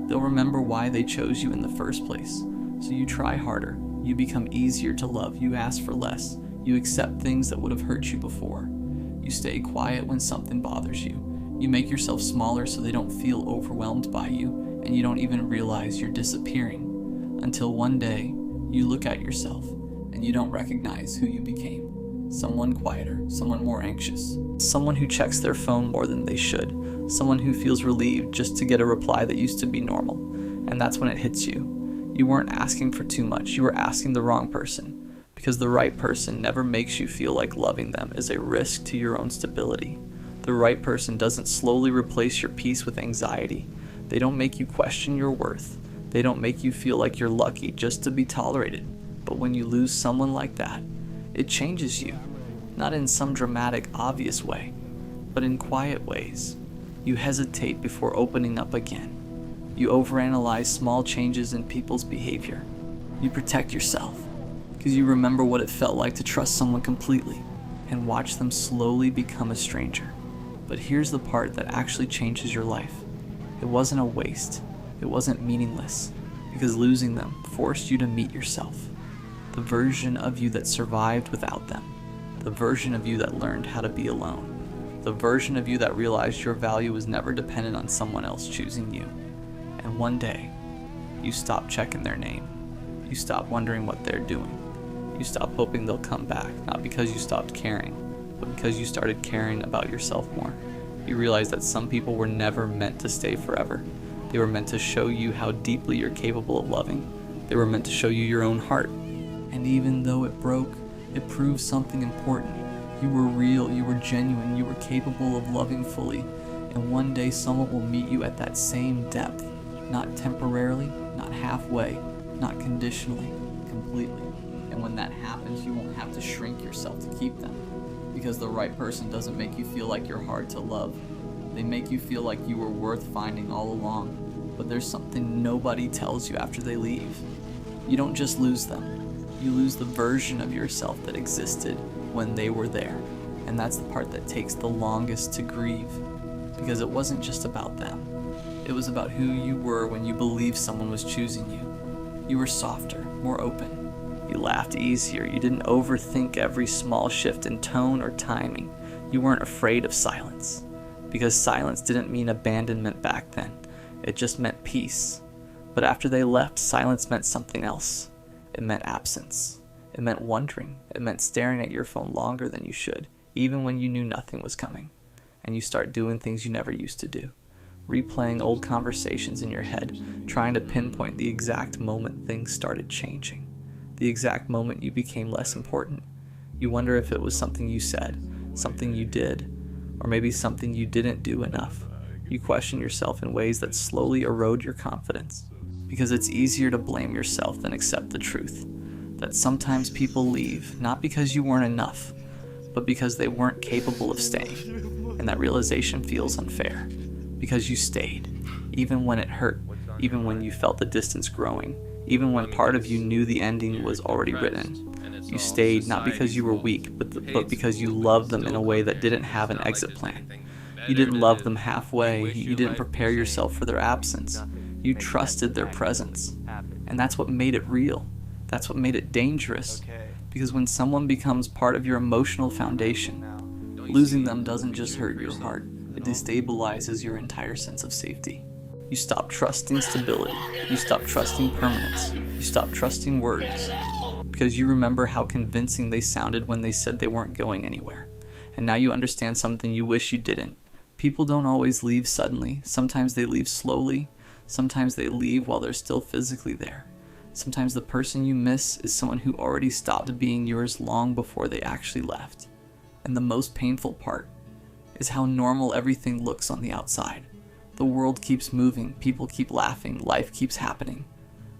they'll remember why they chose you in the first place. So you try harder. You become easier to love. You ask for less. You accept things that would have hurt you before. You stay quiet when something bothers you. You make yourself smaller so they don't feel overwhelmed by you, and you don't even realize you're disappearing. Until one day, you look at yourself, and you don't recognize who you became. Someone quieter, someone more anxious, someone who checks their phone more than they should, someone who feels relieved just to get a reply that used to be normal. And that's when it hits you. You weren't asking for too much, you were asking the wrong person, because the right person never makes you feel like loving them is a risk to your own stability. The right person doesn't slowly replace your peace with anxiety. They don't make you question your worth. They don't make you feel like you're lucky just to be tolerated. But when you lose someone like that, it changes you. Not in some dramatic, obvious way, but in quiet ways. You hesitate before opening up again. You overanalyze small changes in people's behavior. You protect yourself because you remember what it felt like to trust someone completely and watch them slowly become a stranger. But here's the part that actually changes your life. It wasn't a waste. It wasn't meaningless, because losing them forced you to meet yourself. The version of you that survived without them. The version of you that learned how to be alone. The version of you that realized your value was never dependent on someone else choosing you. And one day, you stop checking their name. You stop wondering what they're doing. You stop hoping they'll come back, not because you stopped caring, but because you started caring about yourself more. You realize that some people were never meant to stay forever. They were meant to show you how deeply you're capable of loving. They were meant to show you your own heart. And even though it broke, it proved something important. You were real, you were genuine, you were capable of loving fully. And one day someone will meet you at that same depth. Not temporarily, not halfway, not conditionally, completely. And when that happens, you won't have to shrink yourself to keep them. Because the right person doesn't make you feel like you're hard to love. They make you feel like you were worth finding all along. But there's something nobody tells you after they leave. You don't just lose them. You lose the version of yourself that existed when they were there. And that's the part that takes the longest to grieve. Because it wasn't just about them. It was about who you were when you believed someone was choosing you. You were softer, more open. You laughed easier. You didn't overthink every small shift in tone or timing. You weren't afraid of silence. Because silence didn't mean abandonment back then. It just meant peace. But after they left, silence meant something else. It meant absence. It meant wondering. It meant staring at your phone longer than you should, even when you knew nothing was coming. And you start doing things you never used to do. Replaying old conversations in your head, trying to pinpoint the exact moment things started changing. The exact moment you became less important. You wonder if it was something you said, something you did, or maybe something you didn't do enough. You question yourself in ways that slowly erode your confidence. Because it's easier to blame yourself than accept the truth. That sometimes people leave, not because you weren't enough, but because they weren't capable of staying. And that realization feels unfair. Because you stayed, even when it hurt, even when you felt the distance growing, even when part of you knew the ending was already written. You stayed not because you were weak, but because you loved them in a way that didn't have an exit plan. You didn't love them halfway. You didn't prepare yourself for their absence. You trusted their presence. And that's what made it real. That's what made it dangerous. Because when someone becomes part of your emotional foundation, losing them doesn't just hurt your heart. It destabilizes your entire sense of safety. You stop trusting stability. You stop trusting permanence. You stop trusting words. Because you remember how convincing they sounded when they said they weren't going anywhere. And now you understand something you wish you didn't. People don't always leave suddenly. Sometimes they leave slowly. Sometimes they leave while they're still physically there. Sometimes the person you miss is someone who already stopped being yours long before they actually left. And the most painful part is how normal everything looks on the outside. The world keeps moving, people keep laughing, life keeps happening.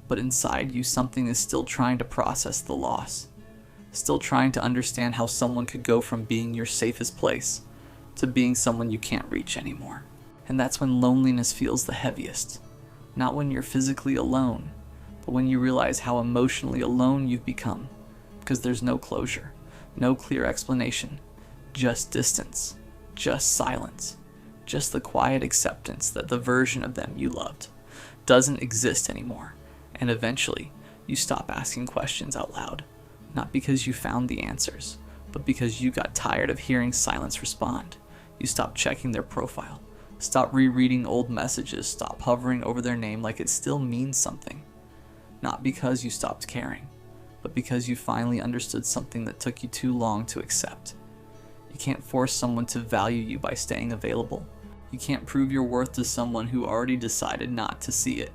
But inside you, something is still trying to process the loss. Still trying to understand how someone could go from being your safest place to being someone you can't reach anymore. And that's when loneliness feels the heaviest. Not when you're physically alone, but when you realize how emotionally alone you've become. Because there's no closure, no clear explanation, just distance, just silence, just the quiet acceptance that the version of them you loved doesn't exist anymore. And eventually, you stop asking questions out loud, not because you found the answers, but because you got tired of hearing silence respond. You stop checking their profile, stop rereading old messages, stop hovering over their name like it still means something. Not because you stopped caring, but because you finally understood something that took you too long to accept. You can't force someone to value you by staying available. You can't prove your worth to someone who already decided not to see it.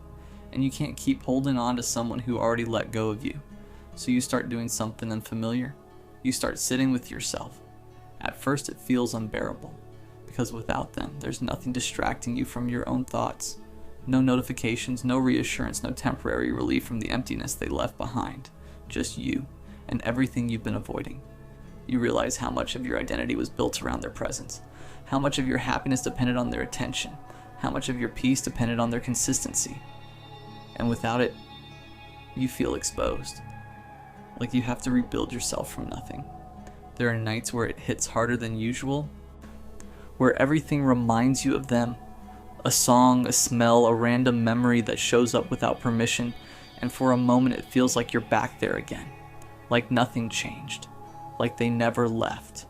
And you can't keep holding on to someone who already let go of you. So you start doing something unfamiliar. You start sitting with yourself. At first it feels unbearable, because without them, there's nothing distracting you from your own thoughts. No notifications, no reassurance, no temporary relief from the emptiness they left behind. Just you and everything you've been avoiding. You realize how much of your identity was built around their presence, how much of your happiness depended on their attention, how much of your peace depended on their consistency. And without it, you feel exposed. Like you have to rebuild yourself from nothing. There are nights where it hits harder than usual, where everything reminds you of them. A song, a smell, a random memory that shows up without permission, and for a moment it feels like you're back there again. Like nothing changed. Like they never left.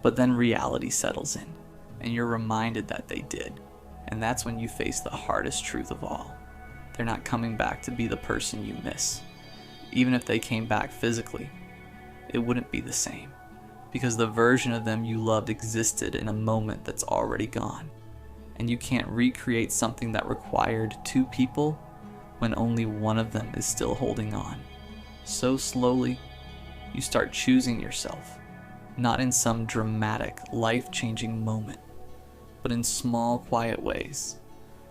But then reality settles in, and you're reminded that they did. And that's when you face the hardest truth of all. They're not coming back to be the person you miss. Even if they came back physically, it wouldn't be the same. Because the version of them you loved existed in a moment that's already gone. And you can't recreate something that required two people when only one of them is still holding on. So slowly, you start choosing yourself. Not in some dramatic, life-changing moment, but in small, quiet ways.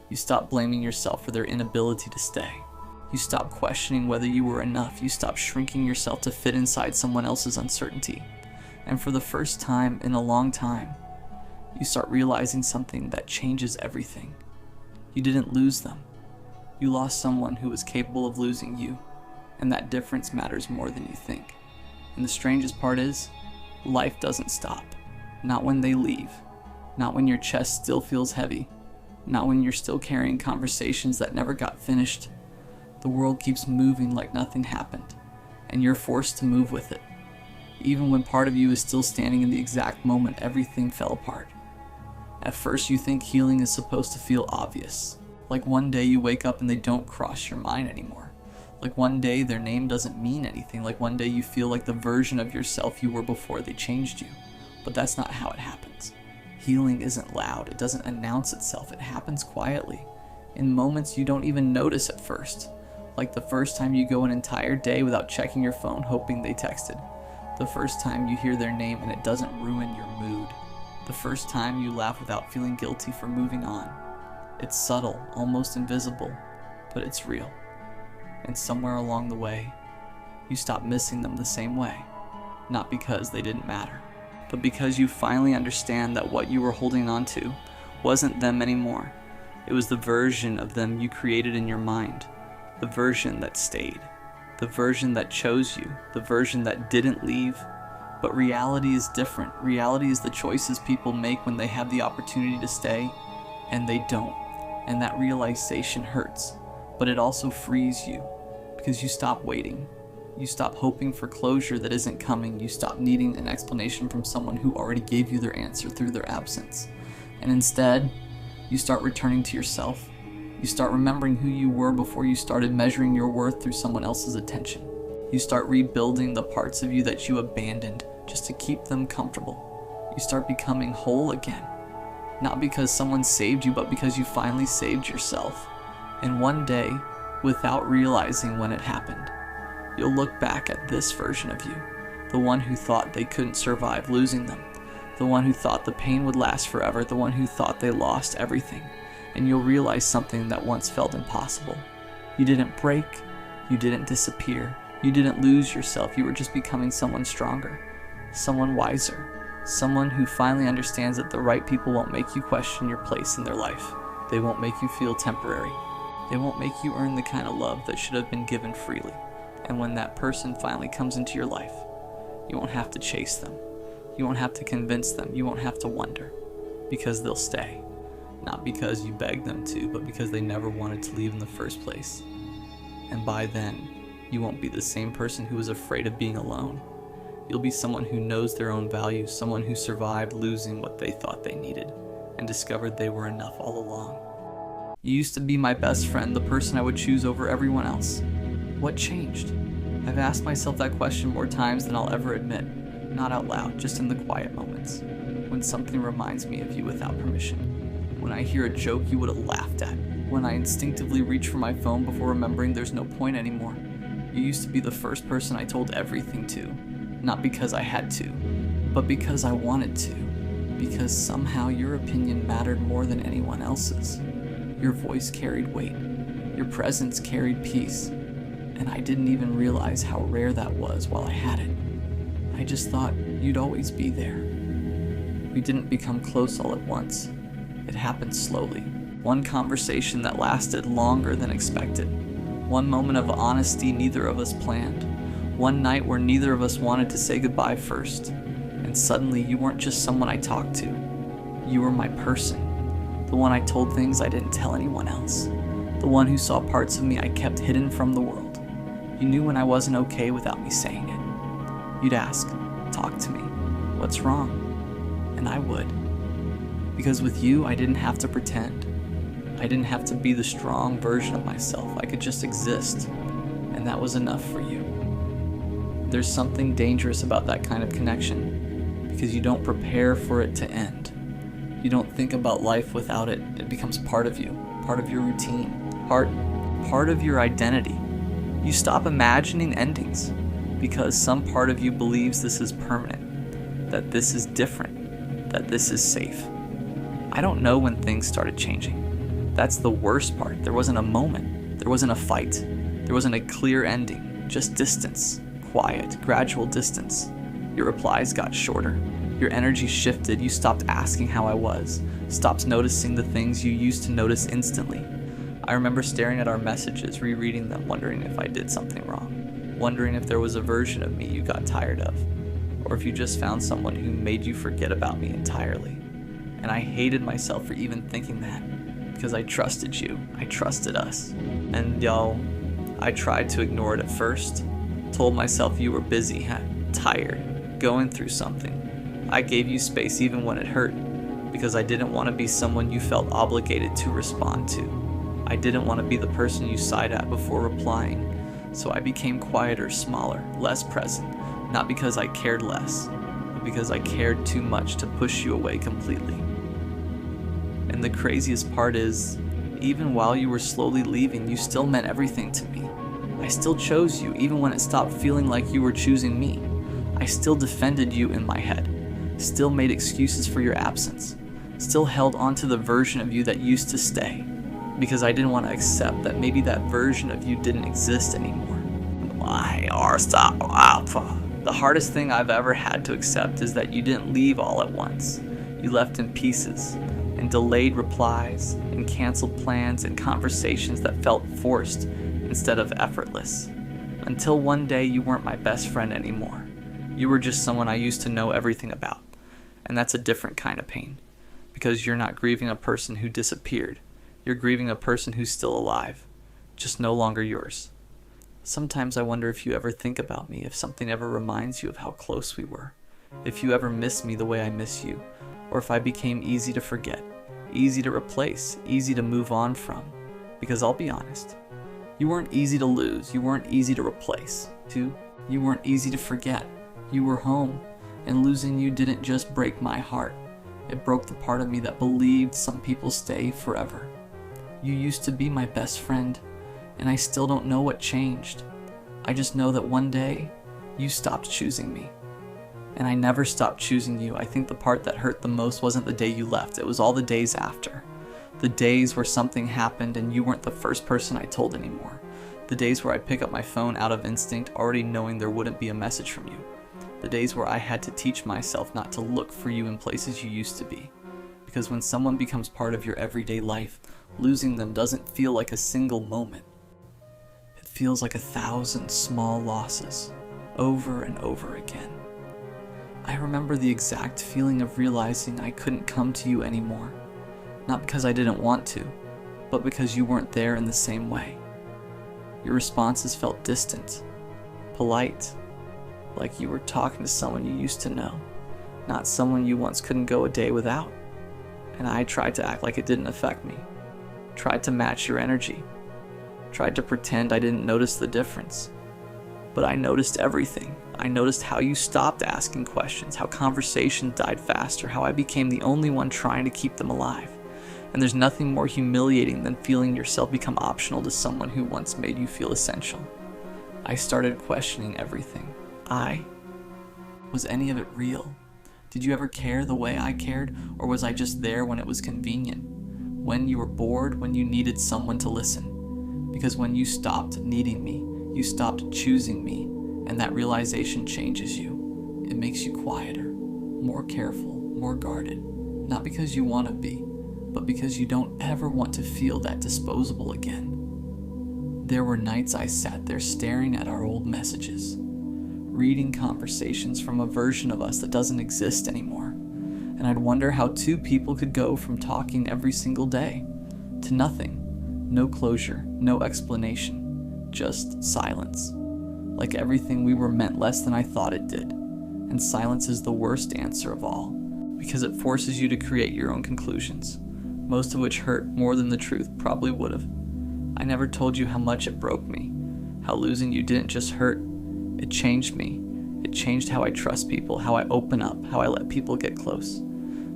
You stop blaming yourself for their inability to stay. You stop questioning whether you were enough. You stop shrinking yourself to fit inside someone else's uncertainty. And for the first time in a long time, you start realizing something that changes everything. You didn't lose them. You lost someone who was capable of losing you, and that difference matters more than you think. And the strangest part is, life doesn't stop. Not when they leave. Not when your chest still feels heavy. Not when you're still carrying conversations that never got finished. The world keeps moving like nothing happened, and you're forced to move with it. Even when part of you is still standing in the exact moment everything fell apart. At first you think healing is supposed to feel obvious. Like one day you wake up and they don't cross your mind anymore. Like one day their name doesn't mean anything. Like one day you feel like the version of yourself you were before they changed you. But that's not how it happens. Healing isn't loud. It doesn't announce itself. It happens quietly, in moments you don't even notice at first. Like the first time you go an entire day without checking your phone hoping they texted. The first time you hear their name and it doesn't ruin your mood. The first time you laugh without feeling guilty for moving on. It's subtle, almost invisible, but it's real. And somewhere along the way, you stop missing them the same way. Not because they didn't matter, but because you finally understand that what you were holding on to wasn't them anymore. It was the version of them you created in your mind. The version that stayed. The version that chose you. The version that didn't leave. But reality is different. Reality is the choices people make when they have the opportunity to stay, and they don't. And that realization hurts, but it also frees you, because you stop waiting. You stop hoping for closure that isn't coming. You stop needing an explanation from someone who already gave you their answer through their absence. And instead, you start returning to yourself. You start remembering who you were before you started measuring your worth through someone else's attention. You start rebuilding the parts of you that you abandoned just to keep them comfortable. You start becoming whole again. Not because someone saved you, but because you finally saved yourself. And one day, without realizing when it happened. You'll look back at this version of you, the one who thought they couldn't survive losing them, the one who thought the pain would last forever, the one who thought they lost everything, and you'll realize something that once felt impossible. You didn't break, you didn't disappear, you didn't lose yourself, you were just becoming someone stronger, someone wiser, someone who finally understands that the right people won't make you question your place in their life. They won't make you feel temporary. They won't make you earn the kind of love that should have been given freely. And when that person finally comes into your life, you won't have to chase them. You won't have to convince them. You won't have to wonder. Because they'll stay. Not because you begged them to, but because they never wanted to leave in the first place. And by then, you won't be the same person who was afraid of being alone. You'll be someone who knows their own value, someone who survived losing what they thought they needed, and discovered they were enough all along. You used to be my best friend, the person I would choose over everyone else. What changed? I've asked myself that question more times than I'll ever admit, not out loud, just in the quiet moments, when something reminds me of you without permission, when I hear a joke you would have laughed at, when I instinctively reach for my phone before remembering there's no point anymore. You used to be the first person I told everything to, not because I had to, but because I wanted to, because somehow your opinion mattered more than anyone else's. Your voice carried weight, your presence carried peace, and I didn't even realize how rare that was while I had it. I just thought you'd always be there. We didn't become close all at once. It happened slowly. One conversation that lasted longer than expected. One moment of honesty neither of us planned. One night where neither of us wanted to say goodbye first. And suddenly you weren't just someone I talked to. You were my person. The one I told things I didn't tell anyone else. The one who saw parts of me I kept hidden from the world. You knew when I wasn't okay without me saying it. You'd ask, talk to me, what's wrong? And I would. Because with you, I didn't have to pretend. I didn't have to be the strong version of myself. I could just exist. And that was enough for you. There's something dangerous about that kind of connection, because you don't prepare for it to end. You don't think about life without it. It becomes part of you, part of your routine, part of your identity. You stop imagining endings because some part of you believes this is permanent, that this is different, that this is safe. I don't know when things started changing. That's the worst part. There wasn't a moment. There wasn't a fight. There wasn't a clear ending, just distance, quiet, gradual distance. Your replies got shorter. Your energy shifted. You stopped asking how I was, stopped noticing the things you used to notice instantly. I remember staring at our messages, rereading them, wondering if I did something wrong, wondering if there was a version of me you got tired of, or if you just found someone who made you forget about me entirely. And I hated myself for even thinking that, because I trusted you, I trusted us. And I tried to ignore it at first, told myself you were busy, tired, going through something. I gave you space even when it hurt, because I didn't want to be someone you felt obligated to respond to. I didn't want to be the person you sighed at before replying, so I became quieter, smaller, less present, not because I cared less, but because I cared too much to push you away completely. And the craziest part is, even while you were slowly leaving, you still meant everything to me. I still chose you, even when it stopped feeling like you were choosing me. I still defended you in my head, still made excuses for your absence, still held on to the version of you that used to stay, because I didn't want to accept that maybe that version of you didn't exist anymore. The hardest thing I've ever had to accept is that you didn't leave all at once. You left in pieces, in delayed replies, in canceled plans, and conversations that felt forced instead of effortless. Until one day you weren't my best friend anymore. You were just someone I used to know everything about. And that's a different kind of pain, because you're not grieving a person who disappeared. You're grieving a person who's still alive, just no longer yours. Sometimes I wonder if you ever think about me, if something ever reminds you of how close we were, if you ever miss me the way I miss you, or if I became easy to forget, easy to replace, easy to move on from. Because I'll be honest, you weren't easy to lose, you weren't easy to replace, you weren't easy to forget. You were home, and losing you didn't just break my heart, it broke the part of me that believed some people stay forever. You used to be my best friend. And I still don't know what changed. I just know that one day, you stopped choosing me. And I never stopped choosing you. I think the part that hurt the most wasn't the day you left. It was all the days after. The days where something happened and you weren't the first person I told anymore. The days where I pick up my phone out of instinct, already knowing there wouldn't be a message from you. The days where I had to teach myself not to look for you in places you used to be. Because when someone becomes part of your everyday life, losing them doesn't feel like a single moment. It feels like 1,000 small losses, over and over again. I remember the exact feeling of realizing I couldn't come to you anymore. Not because I didn't want to, but because you weren't there in the same way. Your responses felt distant, polite, like you were talking to someone you used to know, not someone you once couldn't go a day without. And I tried to act like it didn't affect me, tried to match your energy, tried to pretend I didn't notice the difference. But I noticed everything. I noticed how you stopped asking questions, how conversation died faster, how I became the only one trying to keep them alive. And there's nothing more humiliating than feeling yourself become optional to someone who once made you feel essential. I started questioning everything. Was any of it real? Did you ever care the way I cared, or was I just there when it was convenient? When you were bored, when you needed someone to listen? Because when you stopped needing me, you stopped choosing me, and that realization changes you. It makes you quieter, more careful, more guarded. Not because you want to be, but because you don't ever want to feel that disposable again. There were nights I sat there staring at our old messages, reading conversations from a version of us that doesn't exist anymore. And I'd wonder how two people could go from talking every single day to nothing. No closure, no explanation, just silence. Like everything we were meant less than I thought it did. And silence is the worst answer of all, because it forces you to create your own conclusions, most of which hurt more than the truth probably would have. I never told you how much it broke me, how losing you didn't just hurt, it changed me. It changed how I trust people, how I open up, how I let people get close.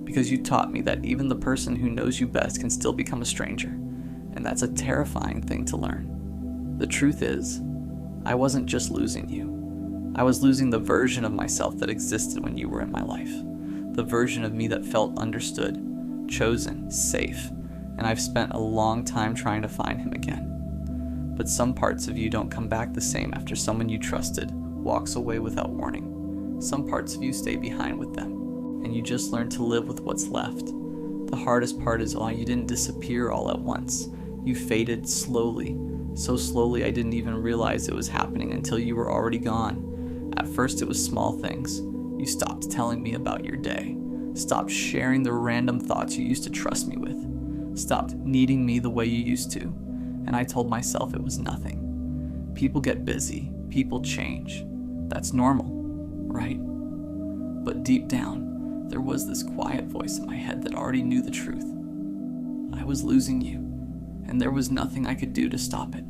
Because you taught me that even the person who knows you best can still become a stranger, and that's a terrifying thing to learn. The truth is, I wasn't just losing you. I was losing the version of myself that existed when you were in my life. The version of me that felt understood, chosen, safe, and I've spent a long time trying to find him again. But some parts of you don't come back the same after someone you trusted walks away without warning. Some parts of you stay behind with them, and you just learn to live with what's left. The hardest part is you didn't disappear all at once. You faded slowly, so slowly I didn't even realize it was happening until you were already gone. At first it was small things. You stopped telling me about your day, stopped sharing the random thoughts you used to trust me with, stopped needing me the way you used to, and I told myself it was nothing. People get busy, people change. That's normal, right? But deep down, there was this quiet voice in my head that already knew the truth. I was losing you, and there was nothing I could do to stop it.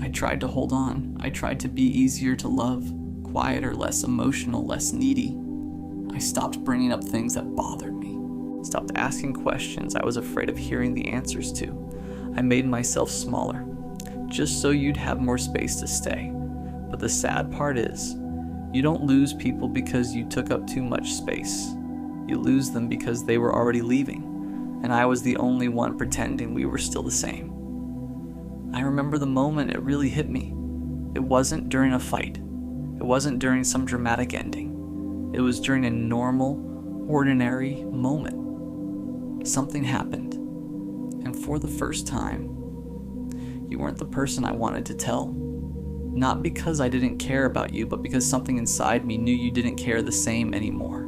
I tried to hold on. I tried to be easier to love, quieter, less emotional, less needy. I stopped bringing up things that bothered me, stopped asking questions I was afraid of hearing the answers to. I made myself smaller, just so you'd have more space to stay. But the sad part is, you don't lose people because you took up too much space. You lose them because they were already leaving, and I was the only one pretending we were still the same. I remember the moment it really hit me. It wasn't during a fight. It wasn't during some dramatic ending. It was during a normal, ordinary moment. Something happened, and for the first time, you weren't the person I wanted to tell. Not because I didn't care about you, but because something inside me knew you didn't care the same anymore.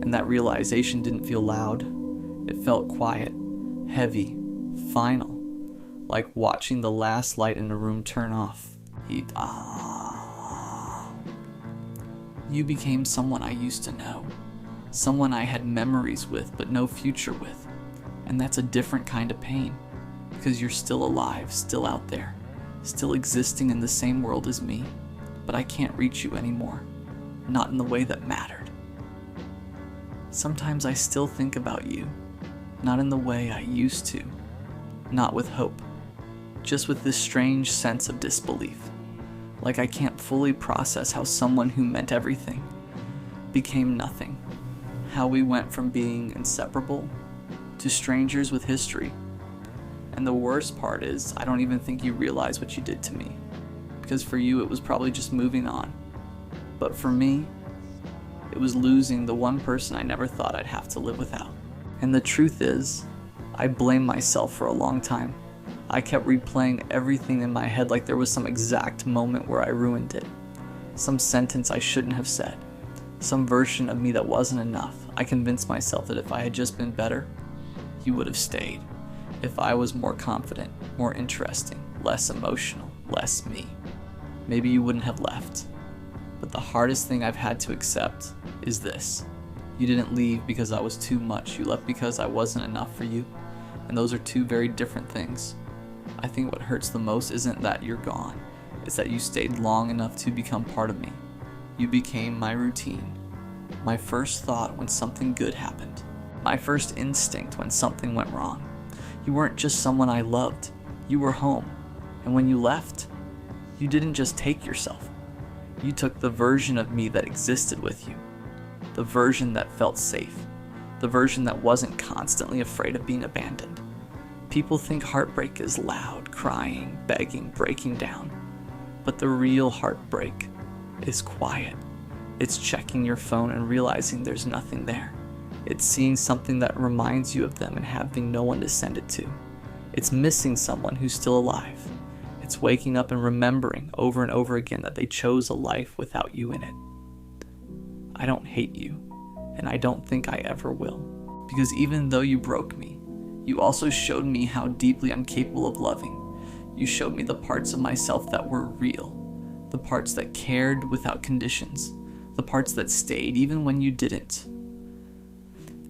And that realization didn't feel loud. It felt quiet, heavy, final, like watching the last light in a room turn off. You became someone I used to know, someone I had memories with but no future with. And that's a different kind of pain, because you're still alive, still out there, still existing in the same world as me, but I can't reach you anymore, not in the way that mattered. Sometimes I still think about you, not in the way I used to, not with hope, just with this strange sense of disbelief. Like I can't fully process how someone who meant everything became nothing. How we went from being inseparable to strangers with history. And the worst part is, I don't even think you realize what you did to me. Because for you, it was probably just moving on. But for me, it was losing the one person I never thought I'd have to live without. And the truth is, I blamed myself for a long time. I kept replaying everything in my head like there was some exact moment where I ruined it. Some sentence I shouldn't have said. Some version of me that wasn't enough. I convinced myself that if I had just been better, you would have stayed. If I was more confident, more interesting, less emotional, less me, maybe you wouldn't have left. But the hardest thing I've had to accept is this. You didn't leave because I was too much. You left because I wasn't enough for you. And those are two very different things. I think what hurts the most isn't that you're gone. It's that you stayed long enough to become part of me. You became my routine. My first thought when something good happened. My first instinct when something went wrong. You weren't just someone I loved. You were home. And when you left, you didn't just take yourself. You took the version of me that existed with you. The version that felt safe. The version that wasn't constantly afraid of being abandoned. People think heartbreak is loud, crying, begging, breaking down. But the real heartbreak is quiet. It's checking your phone and realizing there's nothing there. It's seeing something that reminds you of them and having no one to send it to. It's missing someone who's still alive. It's waking up and remembering over and over again that they chose a life without you in it. I don't hate you, and I don't think I ever will. Because even though you broke me, you also showed me how deeply I'm capable of loving. You showed me the parts of myself that were real, the parts that cared without conditions, the parts that stayed even when you didn't.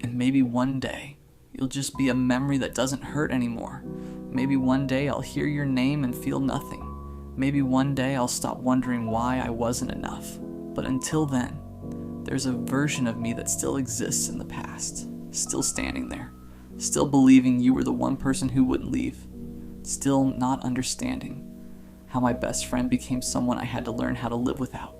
And maybe one day, you'll just be a memory that doesn't hurt anymore. Maybe one day I'll hear your name and feel nothing. Maybe one day I'll stop wondering why I wasn't enough. But until then, there's a version of me that still exists in the past, still standing there, still believing you were the one person who wouldn't leave, still not understanding how my best friend became someone I had to learn how to live without.